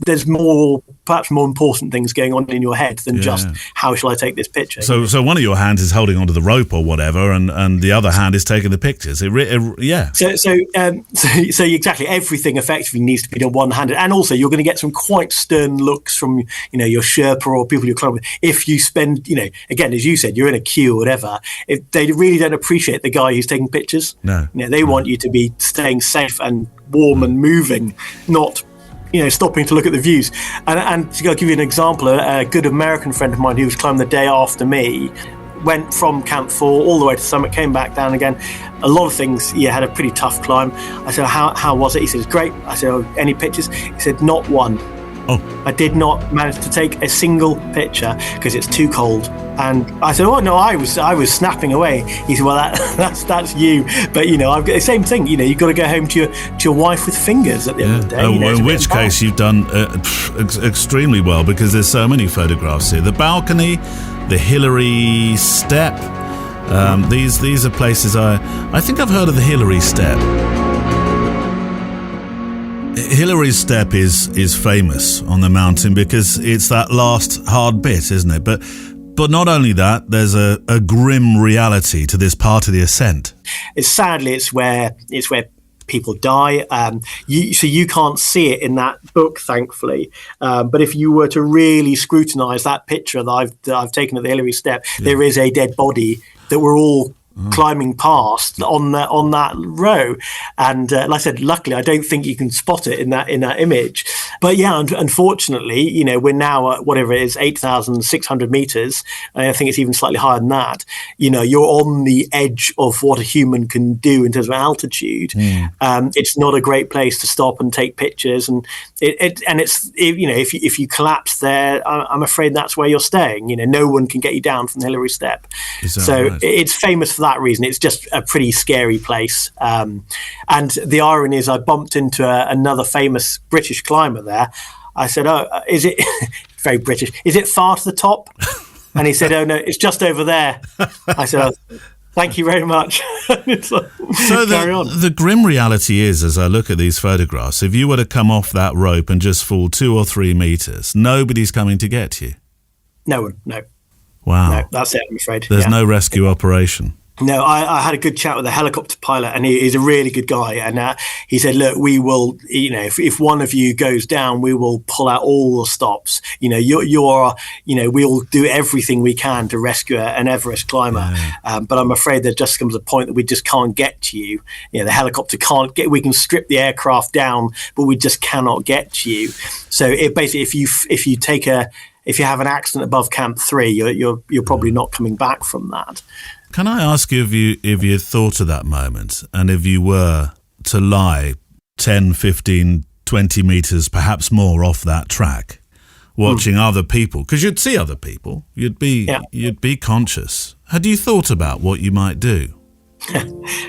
there's perhaps more important things going on in your head than just how shall I take this picture? So one of your hands is holding onto the rope or whatever, and the other hand is taking the pictures. So exactly, everything effectively needs to be done one-handed. And also you're going to get some quite stern looks from, your Sherpa or people you're climbing with. If you spend, again, as you said, you're in a queue or whatever, if they really don't appreciate the guy who's taking pictures. No. They want you to be staying safe and warm and moving, not stopping to look at the views. And to give you an example, a good American friend of mine who was climbing the day after me went from Camp 4 all the way to the summit, came back down again. A lot of things, had a pretty tough climb. I said, how was it? He said, it's great. I said, any pictures? He said, not one. Oh. I did not manage to take a single picture because it's too cold. And I said, oh no, I was snapping away. He said, well, that's you. But I've got the same thing. You've got to go home to your wife with fingers at the end of the day. In which case you've done extremely well, because there's so many photographs here. The balcony, the Hillary Step. These are places I think I've heard of the Hillary Step. Hillary's Step is famous on the mountain because it's that last hard bit, isn't it? But not only that, there's a grim reality to this part of the ascent. It's where people die. So you can't see it in that book, thankfully. But if you were to really scrutinise that picture that I've taken of the Hillary Step, there is a dead body that we're all climbing past on that row, and like I said, luckily I don't think you can spot it in that image. But unfortunately, we're now at whatever it is, 8,600 meters. I think it's even slightly higher than that. You're on the edge of what a human can do in terms of altitude. It's not a great place to stop and take pictures, and if you collapse there, I'm afraid that's where you're staying. No one can get you down from the Hillary Step. So right? It's famous for that reason. It's just a pretty scary place. And the irony is I bumped into another famous British climber there. I said, is it very British, is it far to the top? And he said, oh no, it's just over there. I said, thank you very much. So the grim reality is, as I look at these photographs, if you were to come off that rope and just fall 2 or 3 meters, nobody's coming to get you. No one, no. Wow. No, that's it, I'm afraid. There's no rescue operation. No, I had a good chat with a helicopter pilot, and he's a really good guy. And he said, look, we will, if one of you goes down, we will pull out all the stops. We'll do everything we can to rescue an Everest climber. Yeah. But I'm afraid there just comes a point that we just can't get to you. The helicopter can't get, we can strip the aircraft down, but we just cannot get to you. So it basically, if you have an accident above Camp 3, you're probably not coming back from that. Can I ask you if you thought of that moment, and if you were to lie 10, 15, 20 meters, perhaps more off that track, watching other people, because you'd see other people, you'd be conscious. Had you thought about what you might do?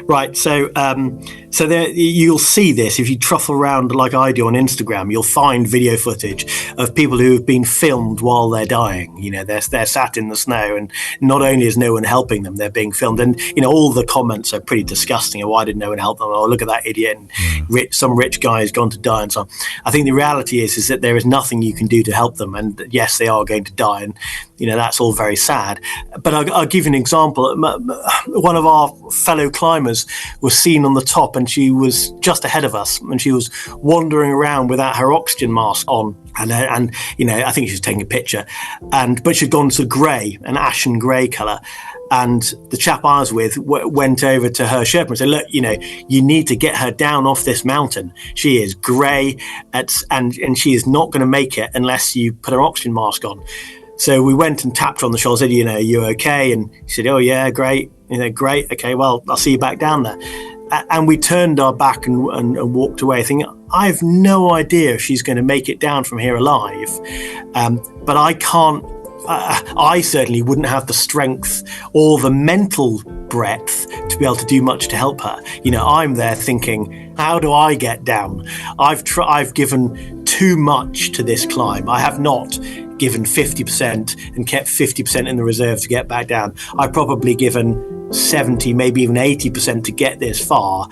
Right, so there you'll see this if you truffle around like I do on Instagram. You'll find video footage of people who have been filmed while they're dying. They're sat in the snow, and not only is no one helping them, they're being filmed. And all the comments are pretty disgusting. Why did no one help them? Oh, look at that idiot! And some rich guy has gone to die, and so on. I think the reality is that there is nothing you can do to help them. And yes, they are going to die, and that's all very sad. But I'll give you an example. One of our fellow climbers was seen on the top, and she was just ahead of us, and she was wandering around without her oxygen mask on, and I think she was taking a picture, but she'd gone to grey, an ashen grey colour. And the chap I was with went over to her Sherpa and said, look, you need to get her down off this mountain. She is grey, and she is not going to make it unless you put her oxygen mask on. So we went and tapped her on the shoulder, said, are you okay? And she said, oh yeah, great. Great. Okay, well, I'll see you back down there. And we turned our back and walked away thinking, I have no idea if she's going to make it down from here alive. But I can't, I certainly wouldn't have the strength or the mental breadth to be able to do much to help her. I'm there thinking, how do I get down? I've given too much to this climb. I have not given 50% and kept 50% in the reserve to get back down. I've probably given 70, maybe even 80% to get this far.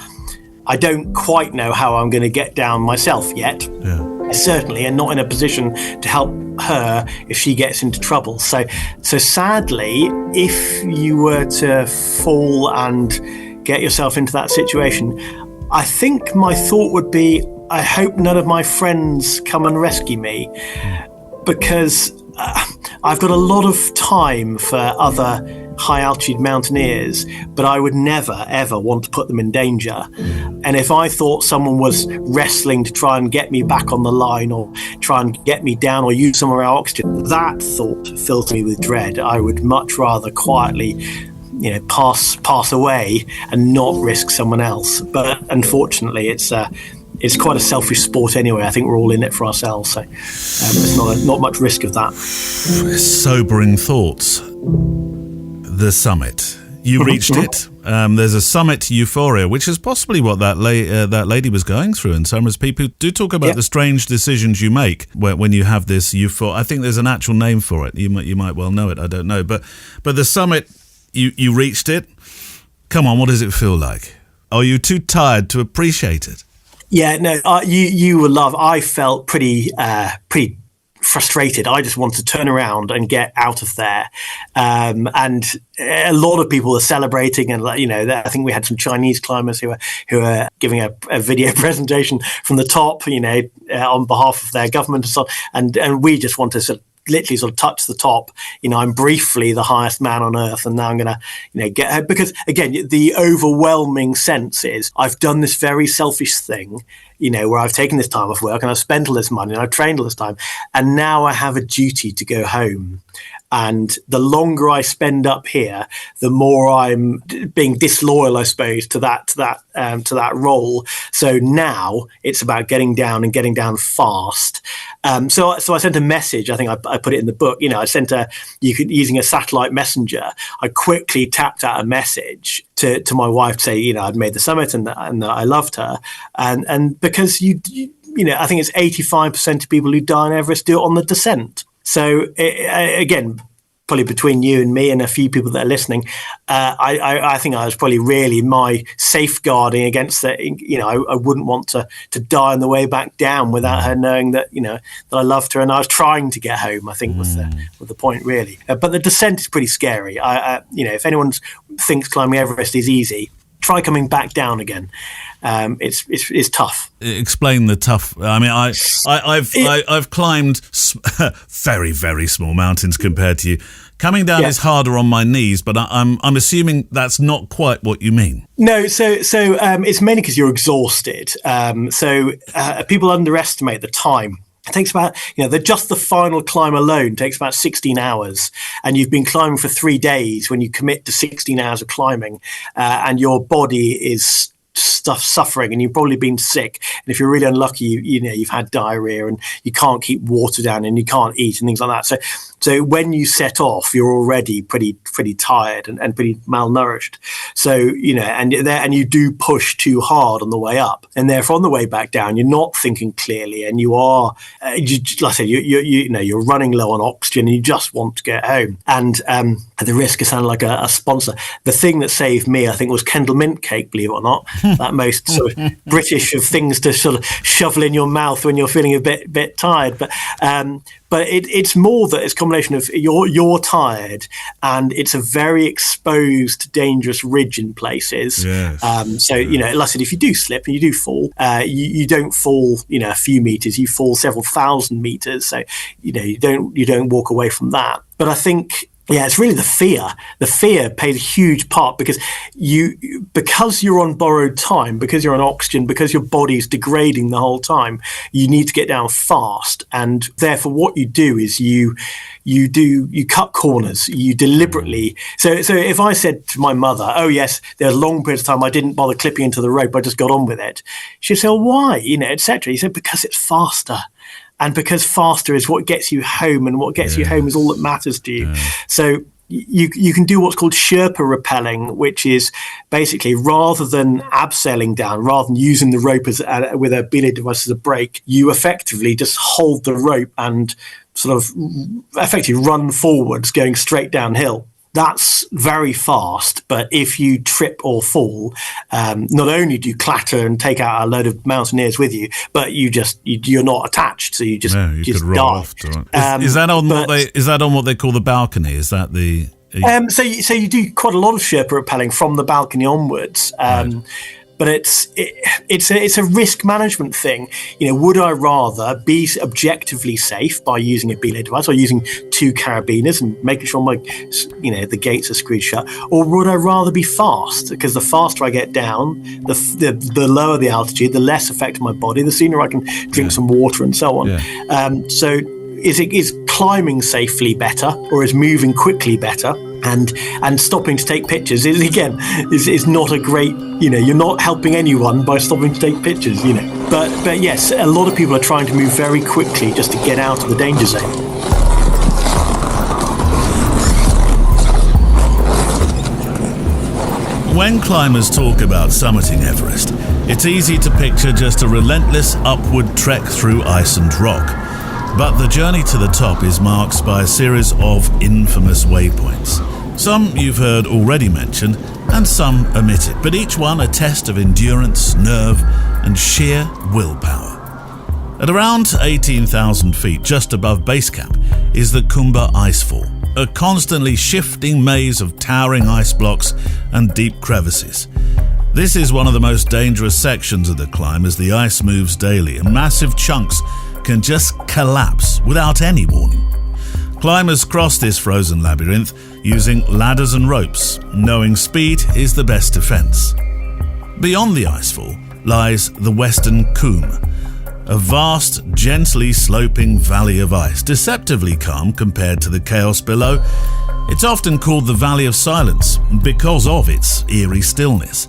I don't quite know how I'm going to get down myself yet. Yeah. I certainly am not in a position to help her if she gets into trouble. So sadly, if you were to fall and get yourself into that situation, I think my thought would be, I hope none of my friends come and rescue me, because I've got a lot of time for other high altitude mountaineers, but I would never ever want to put them in danger. And if I thought someone was wrestling to try and get me back on the line or try and get me down or use some of our oxygen, that thought fills me with dread. I would much rather quietly pass away and not risk someone else. But unfortunately, it's quite a selfish sport anyway. I think we're all in it for ourselves, so there's not much risk of that. Sobering thoughts. The summit. You reached it. There's a summit euphoria, which is possibly what that lady was going through. And some people do talk about the strange decisions you make when you have this euphoria. I think there's an actual name for it. You might well know it. I don't know. But the summit, you reached it. Come on, what does it feel like? Are you too tired to appreciate it? Yeah, no, you will love. I felt pretty frustrated. I just wanted to turn around and get out of there. And a lot of people are celebrating, and I think we had some Chinese climbers who are giving a video presentation from the top, on behalf of their government and so on. And we just want to literally touch the top. I'm briefly the highest man on earth, and now I'm going to, get her, because again, the overwhelming sense is I've done this very selfish thing, where I've taken this time off work and I've spent all this money and I've trained all this time, and now I have a duty to go home. And the longer I spend up here, the more I'm being disloyal, I suppose, to that role. So now it's about getting down and getting down fast. So I sent a message. I think I put it in the book. I sent using a satellite messenger. I quickly tapped out a message to my wife to say, I'd made the summit and that I loved her. And because I think it's 85% of people who die on Everest do it on the descent. So again, probably between you and me and a few people that are listening, I think I was probably really my safeguarding against that. I wouldn't want to die on the way back down without her knowing that that I loved her, and I was trying to get home. I think was the point really. But the descent is pretty scary. If anyone thinks climbing Everest is easy, try coming back down again. It's tough. Explain the tough. I mean, I've climbed very, very small mountains compared to you. Coming down is harder on my knees, but I'm assuming that's not quite what you mean. No, so it's mainly because you're exhausted. People underestimate the time. It takes about, just the final climb alone takes about 16 hours, and you've been climbing for 3 days when you commit to 16 hours of climbing, and your body is suffering, and you've probably been sick. And if you're really unlucky, you've had diarrhea and you can't keep water down and you can't eat and things like that. So when you set off, you're already pretty tired and pretty malnourished. So, and you do push too hard on the way up, and therefore on the way back down, you're not thinking clearly, and you are, like I said, you're running low on oxygen, and you just want to get home. And at the risk of sounding like a sponsor, the thing that saved me, I think, was Kendal mint cake. Believe it or not, that most sort of British of things to sort of shovel in your mouth when you're feeling a bit tired, but it's more that it's a combination of you're tired, and it's a very exposed, dangerous ridge in places. Yes. Like I said, if you do slip and you do fall, you don't fall, a few meters. You fall several thousand meters. So you don't walk away from that. But I think, yeah, it's really the fear. The fear plays a huge part because you're on borrowed time, because you're on oxygen, because your body's degrading the whole time, you need to get down fast. And therefore what you do is you cut corners, you deliberately. So if I said to my mother, oh yes, there's a long period of time I didn't bother clipping into the rope, I just got on with it, she'd say, well, why? etc. You said, because it's faster. And because faster is what gets you home, and what gets you home is all that matters to you. Yeah. So you can do what's called Sherpa rappelling, which is basically, rather than abseiling down, rather than using the rope with a belay device as a brake, you effectively just hold the rope and sort of effectively run forwards, going straight downhill. That's very fast, but if you trip or fall, not only do you clatter and take out a load of mountaineers with you, but you're not attached, so you just could roll die. Off is that on what they call the balcony? Is that the? So you do quite a lot of Sherpa rappelling from the balcony onwards. Right. But it's a risk management thing. Would I rather be objectively safe by using a belay device or using two carabiners and making sure the gates are screwed shut, or would I rather be fast? Because the faster I get down, the lower the altitude, the less affect my body, the sooner I can drink some water and so on. Yeah. So is climbing safely better, or is moving quickly better? And stopping to take pictures is not a great, you're not helping anyone by stopping to take pictures, But yes, a lot of people are trying to move very quickly just to get out of the danger zone. When climbers talk about summiting Everest, it's easy to picture just a relentless upward trek through ice and rock. But the journey to the top is marked by a series of infamous waypoints. Some you've heard already mentioned, and some omitted, but each one a test of endurance, nerve, and sheer willpower. At around 18,000 feet, just above base camp, is the Kumba Icefall, a constantly shifting maze of towering ice blocks and deep crevices. This is one of the most dangerous sections of the climb, as the ice moves daily and massive chunks can just collapse without any warning. Climbers cross this frozen labyrinth using ladders and ropes, knowing speed is the best defense. Beyond the icefall lies the Western Cwm, a vast, gently sloping valley of ice, deceptively calm compared to the chaos below. It's often called the Valley of Silence because of its eerie stillness.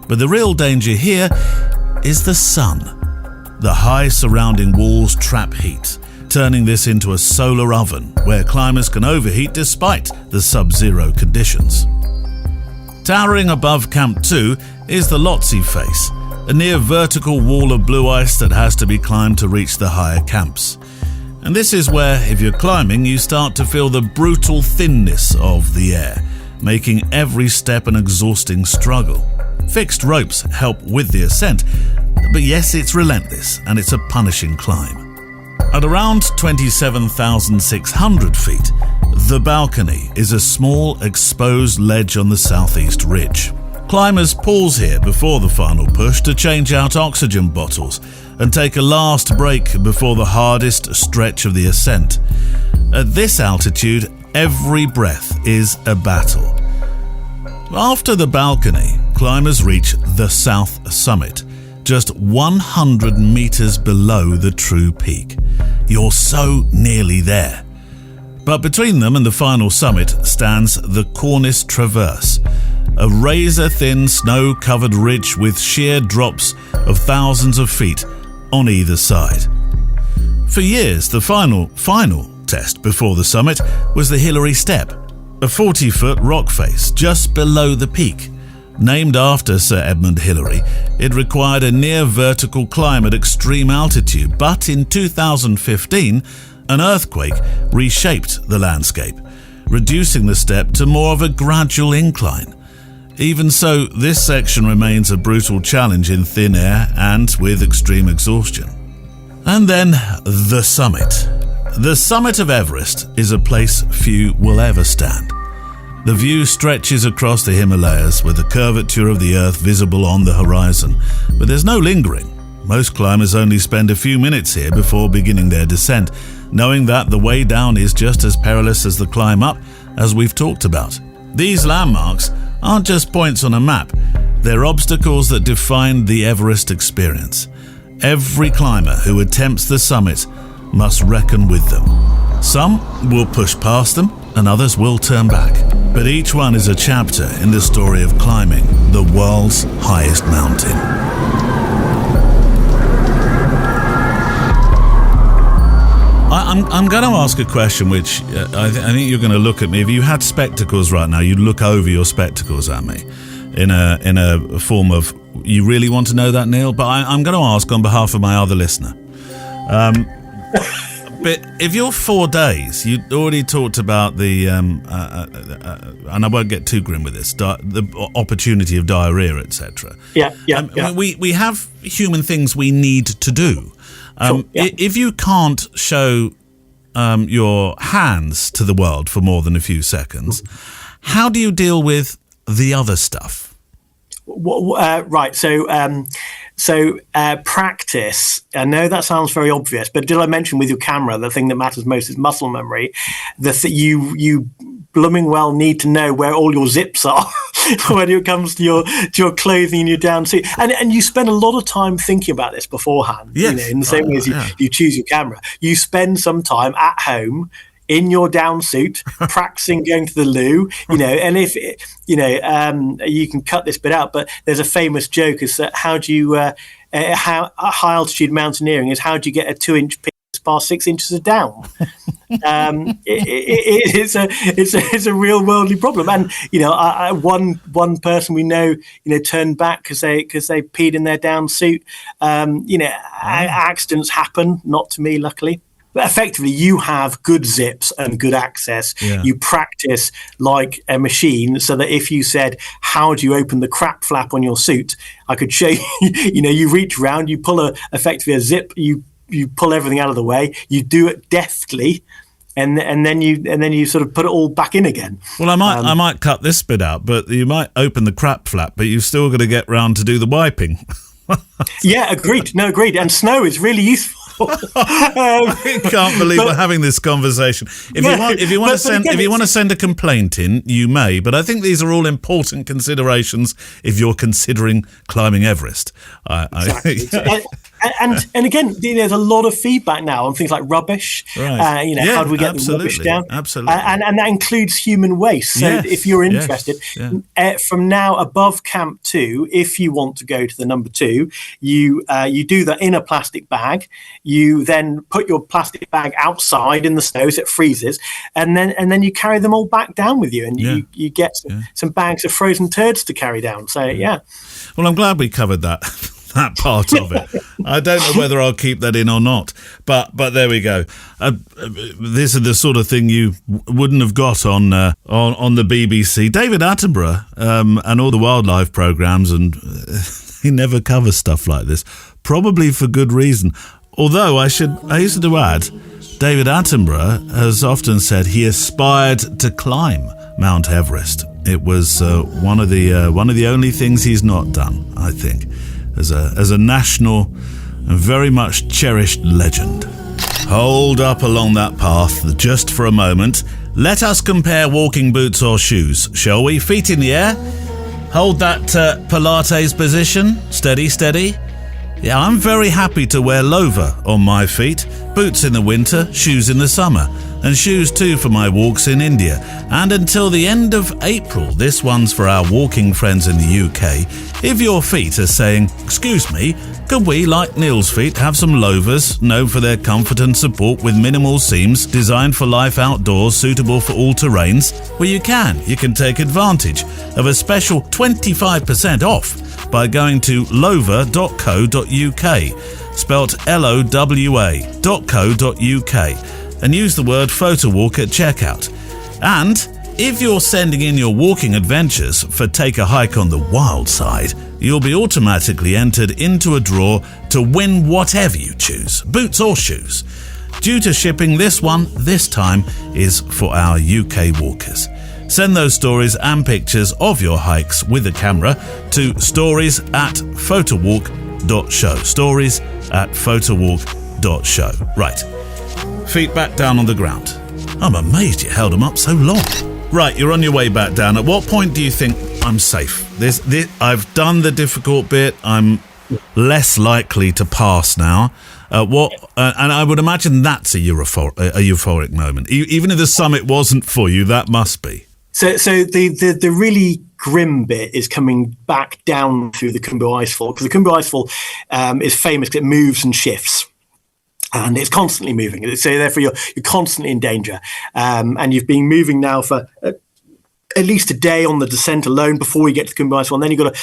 But the real danger here is the sun. The high surrounding walls trap heat, turning this into a solar oven where climbers can overheat despite the sub-zero conditions. Towering above Camp 2 is the Lhotse Face, a near vertical wall of blue ice that has to be climbed to reach the higher camps. And this is where, if you're climbing, you start to feel the brutal thinness of the air, making every step an exhausting struggle. Fixed ropes help with the ascent, but yes, it's relentless and it's a punishing climb. At around 27,600 feet, the balcony is a small exposed ledge on the southeast ridge. Climbers pause here before the final push to change out oxygen bottles and take a last break before the hardest stretch of the ascent. At this altitude, every breath is a battle. After the balcony, climbers reach the south summit, just 100 meters below the true peak. You're so nearly there. But between them and the final summit stands the Cornice Traverse, a razor-thin snow-covered ridge with sheer drops of thousands of feet on either side. For years, the final test before the summit was the Hillary Step, a 40-foot rock face just below the peak. Named after Sir Edmund Hillary, it required a near-vertical climb at extreme altitude, but in 2015, an earthquake reshaped the landscape, reducing the step to more of a gradual incline. Even so, this section remains a brutal challenge in thin air and with extreme exhaustion. And then, the summit. The summit of Everest is a place few will ever stand. The view stretches across the Himalayas with the curvature of the earth visible on the horizon, but there's no lingering. Most climbers only spend a few minutes here before beginning their descent, knowing that the way down is just as perilous as the climb up, as we've talked about. These landmarks aren't just points on a map, they're obstacles that define the Everest experience. Every climber who attempts the summit must reckon with them. Some will push past them, and others will turn back. But each one is a chapter in the story of climbing the world's highest mountain. I'm going to ask a question which I think you're going to look at me. If you had spectacles right now, you'd look over your spectacles at me in a form of, you really want to know that, Neil? But I'm going to ask on behalf of my other listener. But if you're 4 days, you already talked about the, and I won't get too grim with this, the opportunity of diarrhea, etc. Yeah. We have human things we need to do. Sure, yeah. If you can't show your hands to the world for more than a few seconds, how do you deal with the other stuff? Right. So practice. I know that sounds very obvious, but did I mention with your camera the thing that matters most is muscle memory? You blooming well need to know where all your zips are when it comes to your clothing and your down suit, and you spend a lot of time thinking about this beforehand. Yes. In the same way as you choose your camera, you spend some time at home in your down suit, practicing going to the loo, and if, you can cut this bit out, but there's a famous joke is that how do you, how high altitude mountaineering is, how do you get a 2-inch piece past 6 inches of down? It's a real worldly problem. And, one person we know, turned back because they peed in their down suit. Accidents happen, not to me, luckily. But effectively, you have good zips and good access. Yeah. You practice like a machine so that if you said, how do you open the crap flap on your suit? I could show you, you reach around, you pull effectively a zip, you pull everything out of the way, you do it deftly, and then you sort of put it all back in again. Well, I might cut this bit out, but you might open the crap flap, but you've still got to get round to do the wiping. Yeah, agreed. And snow is really useful. I can't believe we're having this conversation. If you want to send a complaint in, you may. But I think these are all important considerations if you're considering climbing Everest. Exactly. And again, there's a lot of feedback now on things like rubbish. Right. How do we get the rubbish down? Absolutely. And that includes human waste. So if you're interested, from now above Camp 2, if you want to go to the number 2, you do that in a plastic bag. You then put your plastic bag outside in the snow so it freezes, and then you carry them all back down with you, and you get some bags of frozen turds to carry down. So Well, I'm glad we covered that part of it. I don't know whether I'll keep that in or not, but there we go. This is the sort of thing you wouldn't have got on the BBC. David Attenborough and all the wildlife programs, and he never covers stuff like this, probably for good reason. Although I used to add, David Attenborough has often said he aspired to climb Mount Everest. It was one of the only things he's not done, I think, as a national and very much cherished legend. Hold up along that path just for a moment. Let us compare walking boots or shoes, shall we? Feet in the air. Hold that Pilates position. Steady. Yeah, I'm very happy to wear Lover on my feet. Boots in the winter, shoes in the summer, and shoes too for my walks in India. And until the end of April, this one's for our walking friends in the UK. If your feet are saying, "Excuse me, could we, like Neil's feet, have some loafers known for their comfort and support with minimal seams, designed for life outdoors, suitable for all terrains?" Well, you can. You can take advantage of a special 25% off by going to lover.co.uk, spelt LOWA.co.uk, and use the word PhotoWalk at checkout. And if you're sending in your walking adventures for Take a Hike on the Wild Side, you'll be automatically entered into a draw to win whatever you choose, boots or shoes. Due to shipping, this one, this time, is for our UK walkers. Send those stories and pictures of your hikes with a camera to stories@photowalk.show. Stories@photowalk.show. Right. Feet back down on the ground. I'm amazed you held them up so long. Right, you're on your way back down. At what point do you think I'm safe? This I've done the difficult bit. I'm less likely to pass now. And I would imagine that's a euphoric moment. Even if the summit wasn't for you, that must be. So the really grim bit is coming back down through the Khumbu Icefall, because the Khumbu Icefall is famous because it moves and shifts. And it's constantly moving. So therefore, you're constantly in danger. And you've been moving now for at least a day on the descent alone before you get to the Khumbu Icefall. And then you've got to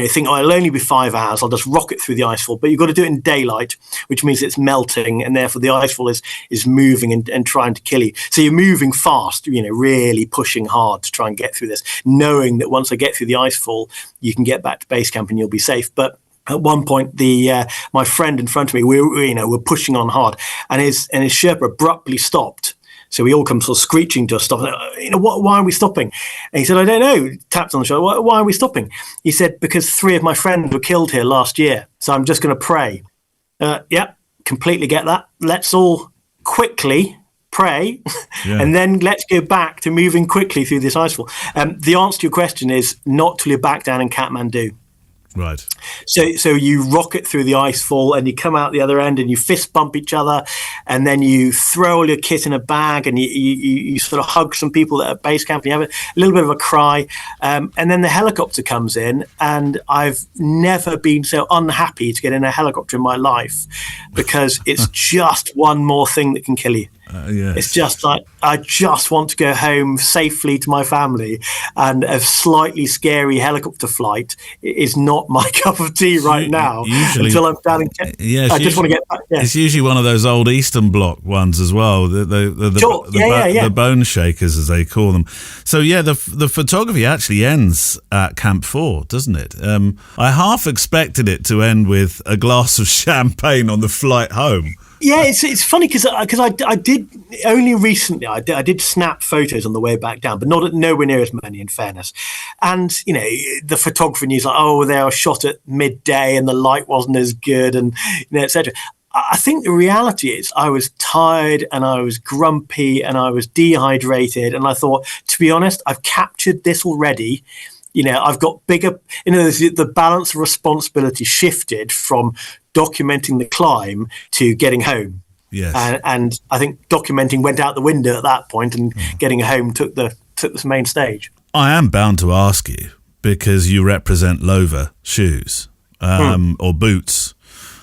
think, it'll only be 5 hours. I'll just rocket through the icefall. But you've got to do it in daylight, which means it's melting. And therefore, the icefall is moving and trying to kill you. So you're moving fast, really pushing hard to try and get through this, knowing that once I get through the icefall, you can get back to base camp and you'll be safe. But at one point, my friend in front of me, we're pushing on hard, and his Sherpa abruptly stopped. So we all come sort of screeching to a stop. Why are we stopping? And he said, "I don't know." Tapped on the shoulder. Why are we stopping? He said, "Because 3 of my friends were killed here last year. So I'm just going to pray." Yeah, completely get that. Let's all quickly pray, and then let's go back to moving quickly through this icefall. The answer to your question is not till you're back down in Kathmandu. Right. So you rocket through the icefall and you come out the other end and you fist bump each other, and then you throw all your kit in a bag and you sort of hug some people at base camp and you have a little bit of a cry. And then the helicopter comes in, and I've never been so unhappy to get in a helicopter in my life, because it's just one more thing that can kill you. Yes. It's just like, I just want to go home safely to my family, and a slightly scary helicopter flight is not my cup of tea right now. Usually, until I'm down in I just want to get back. Yeah. It's usually one of those old Eastern Bloc ones as well, the bone shakers, as they call them. So the photography actually ends at Camp 4, doesn't it? I half expected it to end with a glass of champagne on the flight home. Yeah, it's funny because I did only recently. I did snap photos on the way back down, but nowhere near as many, in fairness. And the photographer news like, oh, they were shot at midday and the light wasn't as good, and etc. I think the reality is I was tired and I was grumpy and I was dehydrated, and I thought, to be honest, I've captured this already. I've got bigger. The balance of responsibility shifted from documenting the climb to getting home. Yes. And I think documenting went out the window at that point, and getting home took the main stage. I am bound to ask you, because you represent Lover shoes or boots.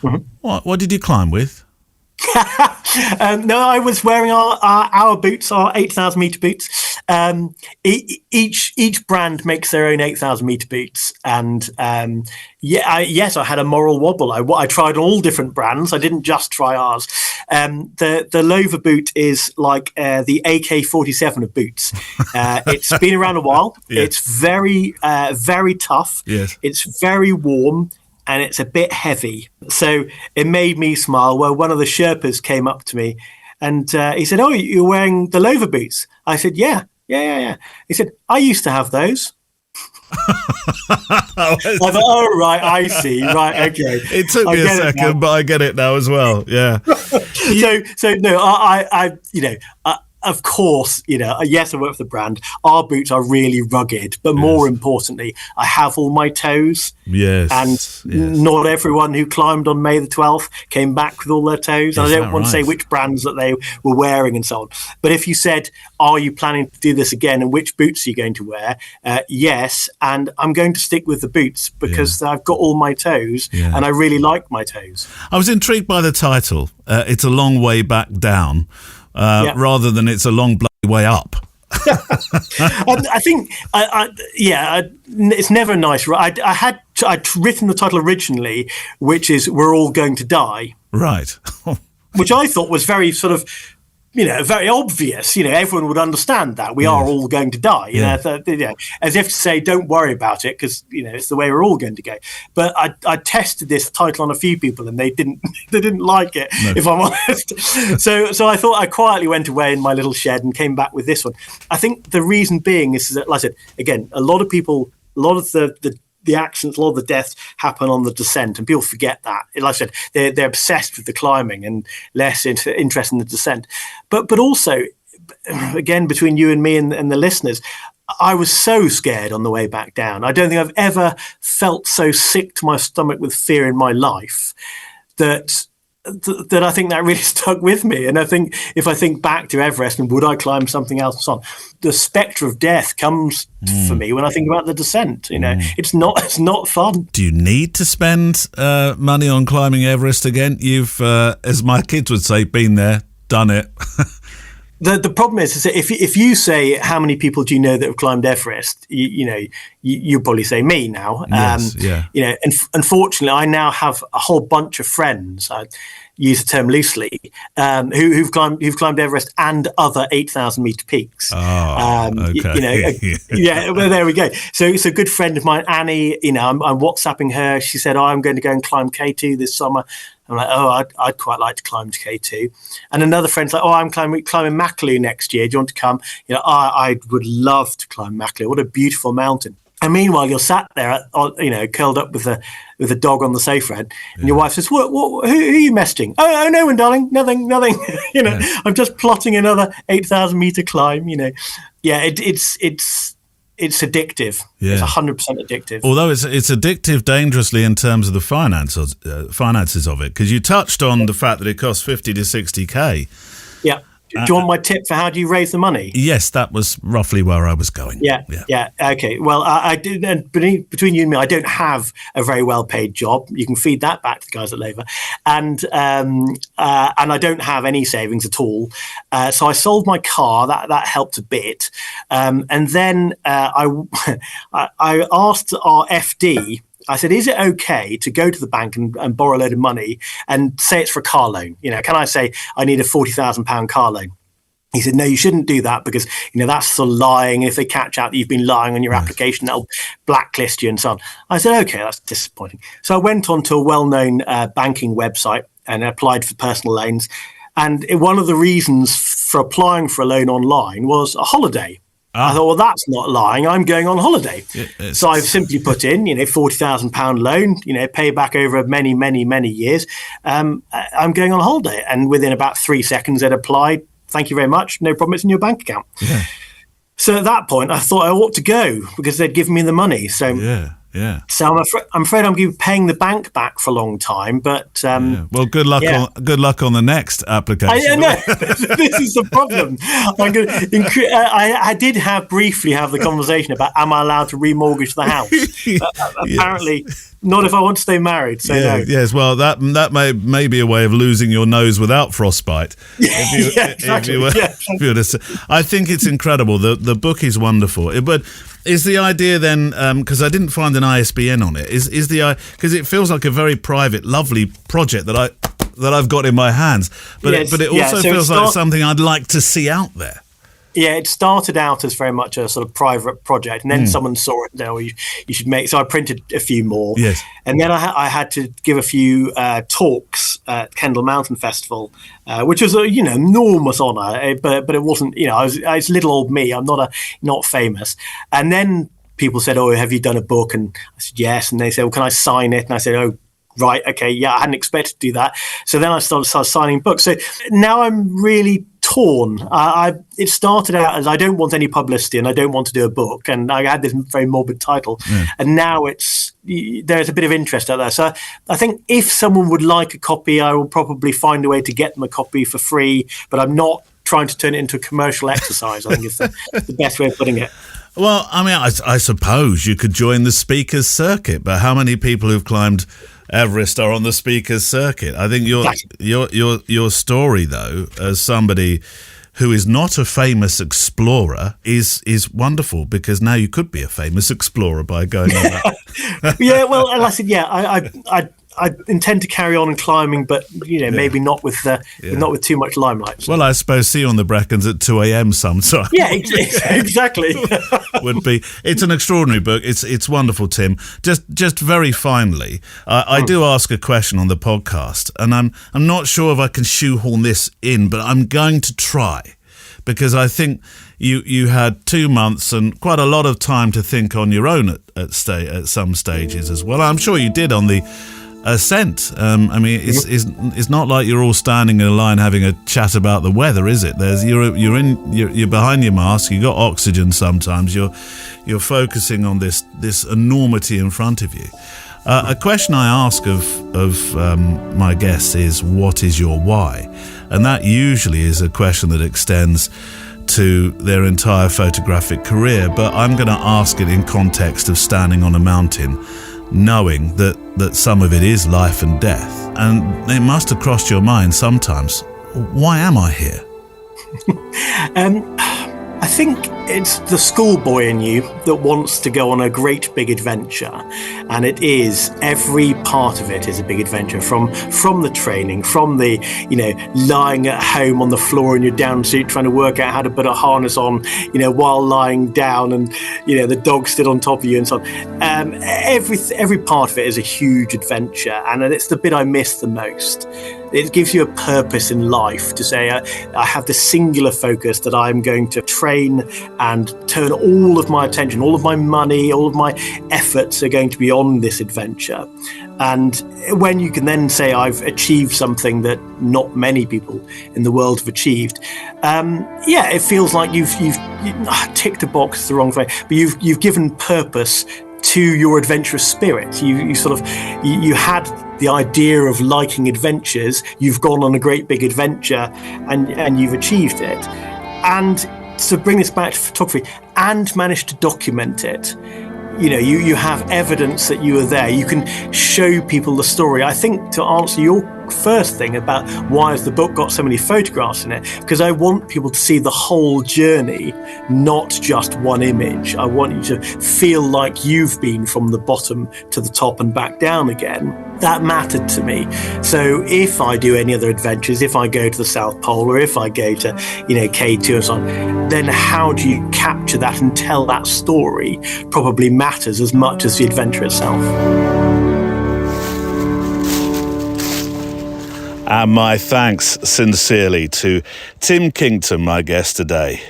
Mm-hmm. What did you climb with? No, I was wearing our boots, our 8,000 meter boots. Each brand makes their own 8,000 meter boots, and I had a moral wobble. I tried all different brands. I didn't just try ours. The Lover boot is like the AK-47 of boots. It's been around a while. Yes. It's very very tough. Yes. It's very warm, and it's a bit heavy. So it made me smile. Well, one of the Sherpas came up to me and he said, "Oh, you're wearing the Lover boots?" I said, Yeah. He said, "I used to have those." I thought, oh, right, I see. Right, okay. It took me a second, but I get it now as well. Yeah. So no, of course, yes, I work for the brand. Our boots are really rugged, but more importantly, I have all my toes. Yes. And not everyone who climbed on May the 12th came back with all their toes. And I don't want to say which brands that they were wearing and so on. But if you said, are you planning to do this again, and which boots are you going to wear? Yes. And I'm going to stick with the boots because I've got all my toes and I really like my toes. I was intrigued by the title. It's a long way back down. Rather than it's a long bloody way up. I think, it's never nice. I'd written the title originally, which is "We're All Going to Die," right? Which I thought was very sort of, very obvious. Everyone would understand that we are all going to die. As if to say, don't worry about it because it's the way we're all going to go. But I tested this title on a few people and they didn't like it. No. If I'm honest. So I thought I quietly went away in my little shed and came back with this one. I think the reason being is that, like I said, again, a lot of the accidents, a lot of the deaths happen on the descent, and people forget that. Like I said, they're obsessed with the climbing and less interested in the descent. But also, again, between you and me and the listeners, I was so scared on the way back down. I don't think I've ever felt so sick to my stomach with fear in my life that I think that really stuck with me. And I think if I think back to Everest and would I climb something else and so on, the spectre of death comes for me when I think about the descent. It's not fun. Do you need to spend money on climbing Everest again? You've, as my kids would say, been there, done it. The problem is that if you say how many people do you know that have climbed Everest, you probably say me now. Yes, and unfortunately, I now have a whole bunch of friends. I use the term loosely, who've climbed Everest and other 8,000 meter peaks. Oh, okay. Well, there we go. So it's a good friend of mine, Annie. I'm WhatsApping her. She said, "Oh, I'm going to go and climb K2 this summer." I'm like, "Oh, I'd quite like to climb to K2." And another friend's like, "Oh, I'm climbing Makalu next year. Do you want to come?" I would love to climb Makalu. What a beautiful mountain. And meanwhile, you're sat there, curled up with a dog on the sofa, and your wife says, who are you messaging? Oh, no one, darling, nothing. I'm just plotting another 8,000 meter climb. It's addictive. Yeah. It's 100% addictive. Although it's addictive dangerously in terms of the finances of it, because you touched on the fact that it costs 50 to 60K. Yeah. Do you want my tip for how do you raise the money? Yes, that was roughly where I was going. Yeah. Okay. Well, I did. And between you and me, I don't have a very well-paid job. You can feed that back to the guys at Labour, and I don't have any savings at all. So I sold my car. That helped a bit, and then I asked our FD. I said, is it okay to go to the bank and borrow a load of money and say it's for a car loan? Can I say I need a £40,000 car loan? He said, no, you shouldn't do that because, that's sort of lying. If they catch out that you've been lying on your application, they'll blacklist you and so on. I said, okay, that's disappointing. So I went on to a well-known banking website and applied for personal loans. And one of the reasons for applying for a loan online was a holiday. I thought, well, that's not lying. I'm going on holiday. So I've simply put in, £40,000 loan, pay back over many, many, many years. I'm going on holiday. And within about 3 seconds, they'd applied. Thank you very much. No problem. It's in your bank account. Yeah. So at that point, I thought I ought to go because they'd given me the money. So So I'm afraid I'm going to be paying the bank back for a long time. But well, good luck. Good luck on the next application. This is the problem. I did briefly have the conversation about am I allowed to remortgage the house? Apparently. Not if I want to stay married. So no. Yes, well, that may be a way of losing your nose without frostbite. Exactly. I think it's incredible. The book is wonderful. But is the idea then, because I didn't find an ISBN on it, because it feels like a very private, lovely project that I've got in my hands, but it also feels like something I'd like to see out there. Yeah, it started out as very much a sort of private project, and then someone saw it. You should make. So I printed a few more. Yes, and then I had to give a few talks at Kendal Mountain Festival, which was a enormous honour. But it wasn't. I was little old me. I'm not famous. And then people said, "Oh, have you done a book?" And I said, "Yes." And they said, "Well, can I sign it?" And I said, "Oh." Right. Okay. Yeah, I hadn't expected to do that. So then I started signing books. So now I'm really torn. It started out as I don't want any publicity and I don't want to do a book, and I had this very morbid title, and now there's a bit of interest out there. So I think if someone would like a copy, I will probably find a way to get them a copy for free, but I'm not trying to turn it into a commercial exercise. I think it's the best way of putting it. Well, I mean, I suppose you could join the speakers circuit, but how many people who've climbed Everest are on the speakers circuit? I think your story, though, as somebody who is not a famous explorer, is wonderful, because now you could be a famous explorer by going on that. Yeah, well, and I said, I intend to carry on climbing, but maybe not with too much limelight. So. Well, I suppose see you on the Brecons at 2 a.m. sometime. Yeah, exactly. Would be. It's an extraordinary book. It's wonderful, Tim. Just very finally, I do ask a question on the podcast, and I'm not sure if I can shoehorn this in, but I'm going to try, because I think you had 2 months and quite a lot of time to think on your own at some stages as well. I'm sure you did on the ascent. I mean, it's not like you're all standing in a line having a chat about the weather, is it? You're behind your mask. You got oxygen. Sometimes you're focusing on this enormity in front of you. A question I ask of my guests is, what is your why? And that usually is a question that extends to their entire photographic career. But I'm going to ask it in context of standing on a mountain, knowing that some of it is life and death. And it must have crossed your mind sometimes, why am I here? I think it's the schoolboy in you that wants to go on a great big adventure, and it is. Every part of it is a big adventure, from the training, from the lying at home on the floor in your down suit trying to work out how to put a harness on while lying down, and the dog stood on top of you and so on. Every part of it is a huge adventure, and it's the bit I miss the most. It gives you a purpose in life to say, I have this singular focus that I'm going to train and turn all of my attention, all of my money, all of my efforts are going to be on this adventure. And when you can then say, I've achieved something that not many people in the world have achieved, it feels like you've ticked a box the wrong way, but you've given purpose to your adventurous spirit. You had the idea of liking adventures, you've gone on a great big adventure and you've achieved it. And to bring this back to photography and manage to document it, you have evidence that you were there. You can show people the story. I think, to answer your first thing about why has the book got so many photographs in it, because I want people to see the whole journey, not just one image. I want you to feel like you've been from the bottom to the top and back down again. That mattered to me. So if I do any other adventures, if I go to the South Pole, or if I go to K2 and so on, then how do you capture that and tell that story probably matters as much as the adventure itself. And my thanks sincerely to Tim Kington, my guest today.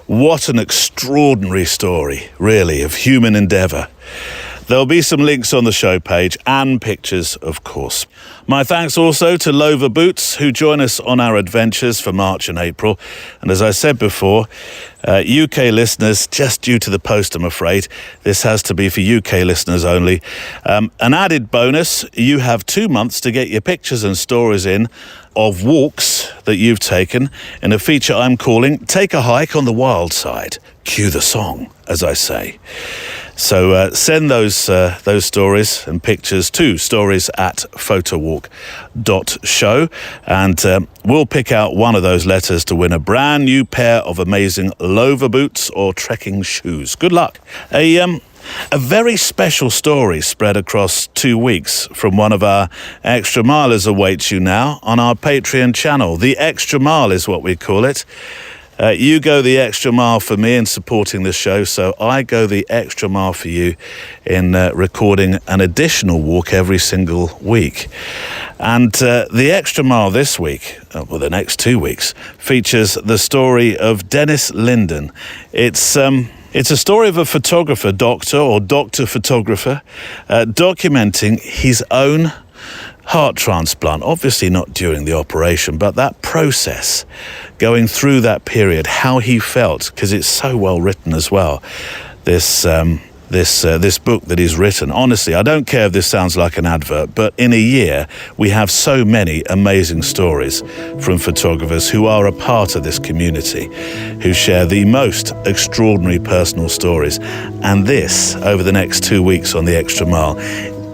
What an extraordinary story, really, of human endeavour. There'll be some links on the show page and pictures, of course. My thanks also to Lover Boots, who join us on our adventures for March and April. And as I said before, UK listeners, just due to the post, I'm afraid, this has to be for UK listeners only. An added bonus, you have 2 months to get your pictures and stories in of walks that you've taken in a feature I'm calling Take a Hike on the Wild Side. Cue the song, as I say. So send those stories and pictures to stories@photowalk.show, and we'll pick out one of those letters to win a brand new pair of amazing Lover boots or trekking shoes. Good luck. A very special story spread across 2 weeks from one of our extra milers awaits you now on our Patreon channel. The Extra Mile is what we call it. You go the extra mile for me in supporting the show, so I go the extra mile for you in recording an additional walk every single week. And the extra mile this week, the next 2 weeks, features the story of Dennis Linden. It's a story of a photographer, doctor photographer, documenting his own heart transplant, obviously not during the operation, but that process, going through that period, how he felt, because it's so well written as well. This book that he's written. Honestly, I don't care if this sounds like an advert, but in a year, we have so many amazing stories from photographers who are a part of this community, who share the most extraordinary personal stories. And this, over the next 2 weeks on The Extra Mile,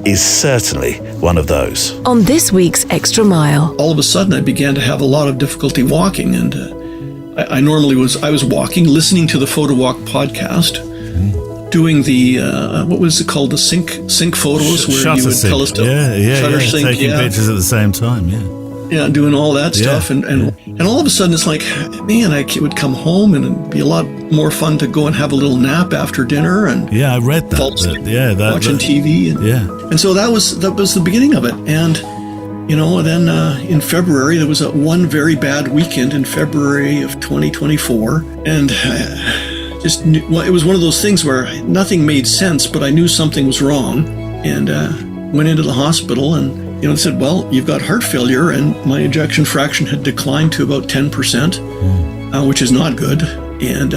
is certainly one of those. On this week's Extra Mile. All of a sudden, I began to have a lot of difficulty walking, and I was walking, listening to the Photo Walk podcast, doing the what was it called, the sync photos, where Shutter you would sync. tell us to shutter sync, taking yeah. pictures at the same time, Yeah, doing all that stuff, and all of a sudden it's like, man, I would come home and it'd be a lot more fun to go and have a little nap after dinner, and I read that. Watching TV, and so that was the beginning of it, and then in February there was one very bad weekend in February of 2024, and it was one of those things where nothing made sense, but I knew something was wrong, and went into the hospital, and they said, well, you've got heart failure, and my ejection fraction had declined to about 10%, which is not good. And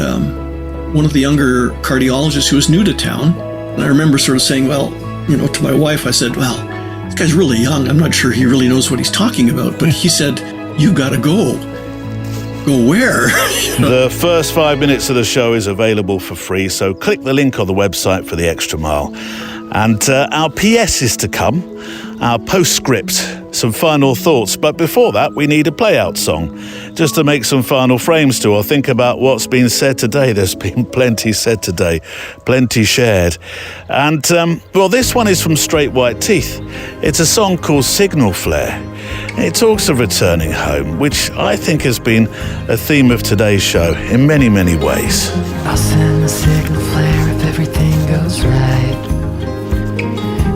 one of the younger cardiologists who was new to town, and I remember sort of saying, well, to my wife, I said, well, this guy's really young. I'm not sure he really knows what he's talking about. But he said, you got to go. Go where? The first 5 minutes of the show is available for free, so click the link on the website for The Extra Mile. And our PS is to come, our postscript, some final thoughts. But before that, we need a play-out song, just to make some final frames to, or think about what's been said today. There's been plenty said today, plenty shared. And, this one is from Straight White Teeth. It's a song called Signal Flare. It talks of returning home, which I think has been a theme of today's show in many, many ways. I'll send a signal flare if everything goes right.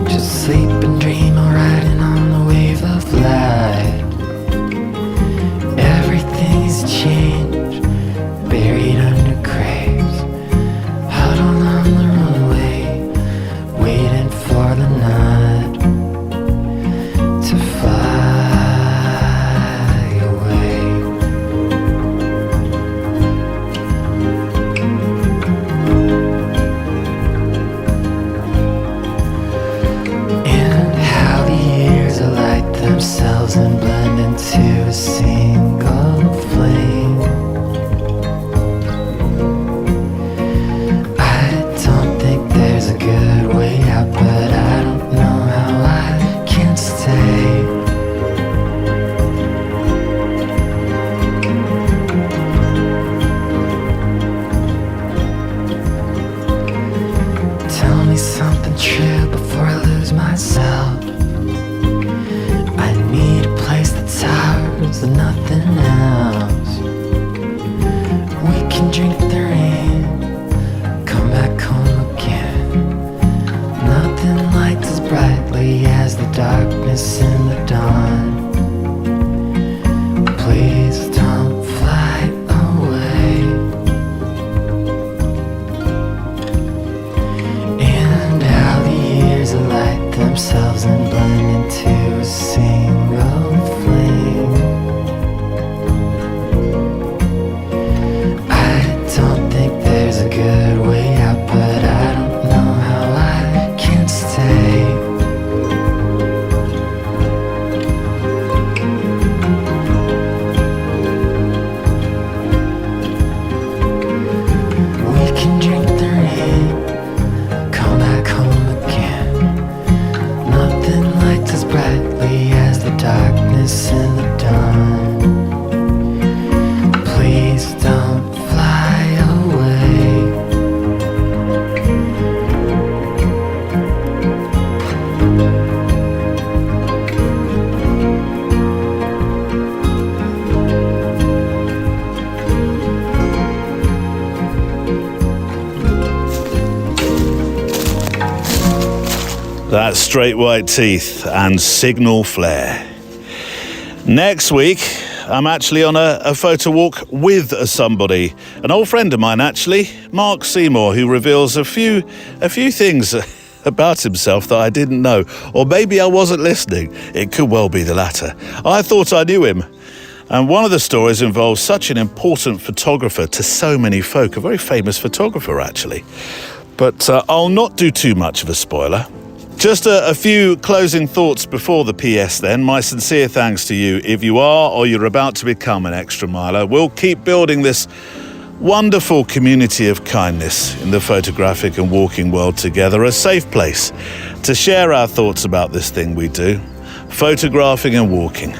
Just sleep and dream while riding on the wave of light. Everything's changed, buried under graves, huddled on the runway, waiting for the night to fly away. And how the years alight themselves and blend into a single flame. I don't think there's a good way out, but I don't know how I can stay. Tell me something true before I lose myself. I need a place that's ours and nothing else. We can drink the rain, come back home again. Nothing lights as brightly as the darkness in the dawn. Please don't fly away. And how the years alight themselves and blend into a single flame. I don't think there's a good way out, but I don't know how I can stay. We can drink the rain, come back home again. Nothing lights as brightly as the darkness in the dawn. Please don't fly away. That's Straight White Teeth and Signal Flare. Next week, I'm actually on a photo walk with somebody, an old friend of mine actually, Mark Seymour, who reveals a few things about himself that I didn't know. Or maybe I wasn't listening. It could well be the latter. I thought I knew him. And one of the stories involves such an important photographer to so many folk, a very famous photographer, actually. But I'll not do too much of a spoiler. Just a few closing thoughts before the PS then. My sincere thanks to you if you are or you're about to become an extra miler. We'll keep building this wonderful community of kindness in the photographic and walking world together, a safe place to share our thoughts about this thing we do, photographing and walking.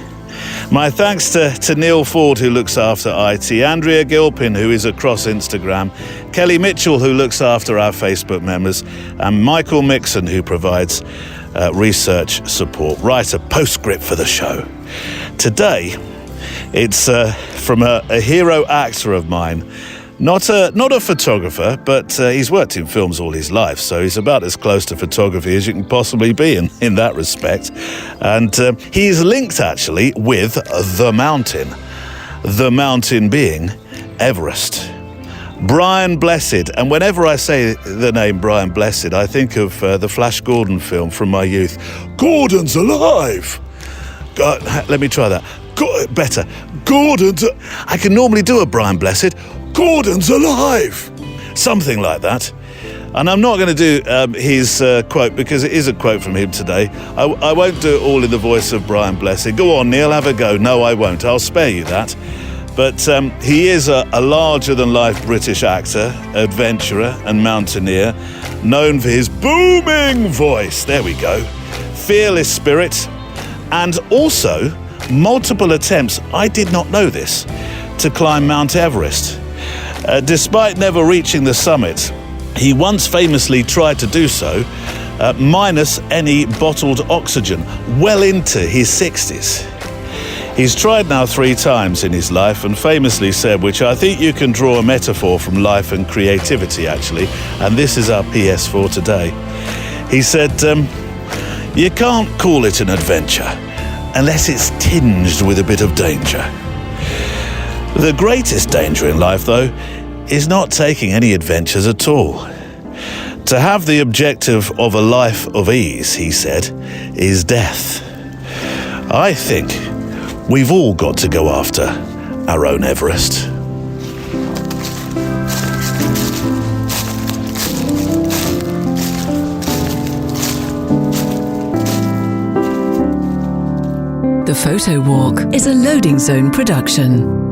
My thanks to Neil Ford, who looks after IT, Andrea Gilpin, who is across Instagram, Kelly Mitchell, who looks after our Facebook members, and Michael Mixon, who provides research support. Right, a postscript for the show. Today, it's from a hero actor of mine. Not a photographer, but he's worked in films all his life, so he's about as close to photography as you can possibly be in that respect. And he's linked, actually, with the mountain being Everest. Brian Blessed, and whenever I say the name Brian Blessed, I think of the Flash Gordon film from my youth. Gordon's alive! Let me try that. Better. Gordon's... I can normally do a Brian Blessed. Gordon's alive! Something like that. And I'm not going to do his quote, because it is a quote from him today. I won't do it all in the voice of Brian Blessed. Go on, Neil, have a go. No, I won't. I'll spare you that. But he is a larger-than-life British actor, adventurer and mountaineer, known for his booming voice, there we go, fearless spirit, and also multiple attempts, I did not know this, to climb Mount Everest. Despite never reaching the summit, he once famously tried to do so, minus any bottled oxygen, well into his 60s. He's tried now 3 times in his life and famously said, which I think you can draw a metaphor from life and creativity, actually, and this is our PS for today. He said, you can't call it an adventure unless it's tinged with a bit of danger. The greatest danger in life, though, is not taking any adventures at all. To have the objective of a life of ease, he said, is death. I think we've all got to go after our own Everest. The Photo Walk is a Loading Zone production.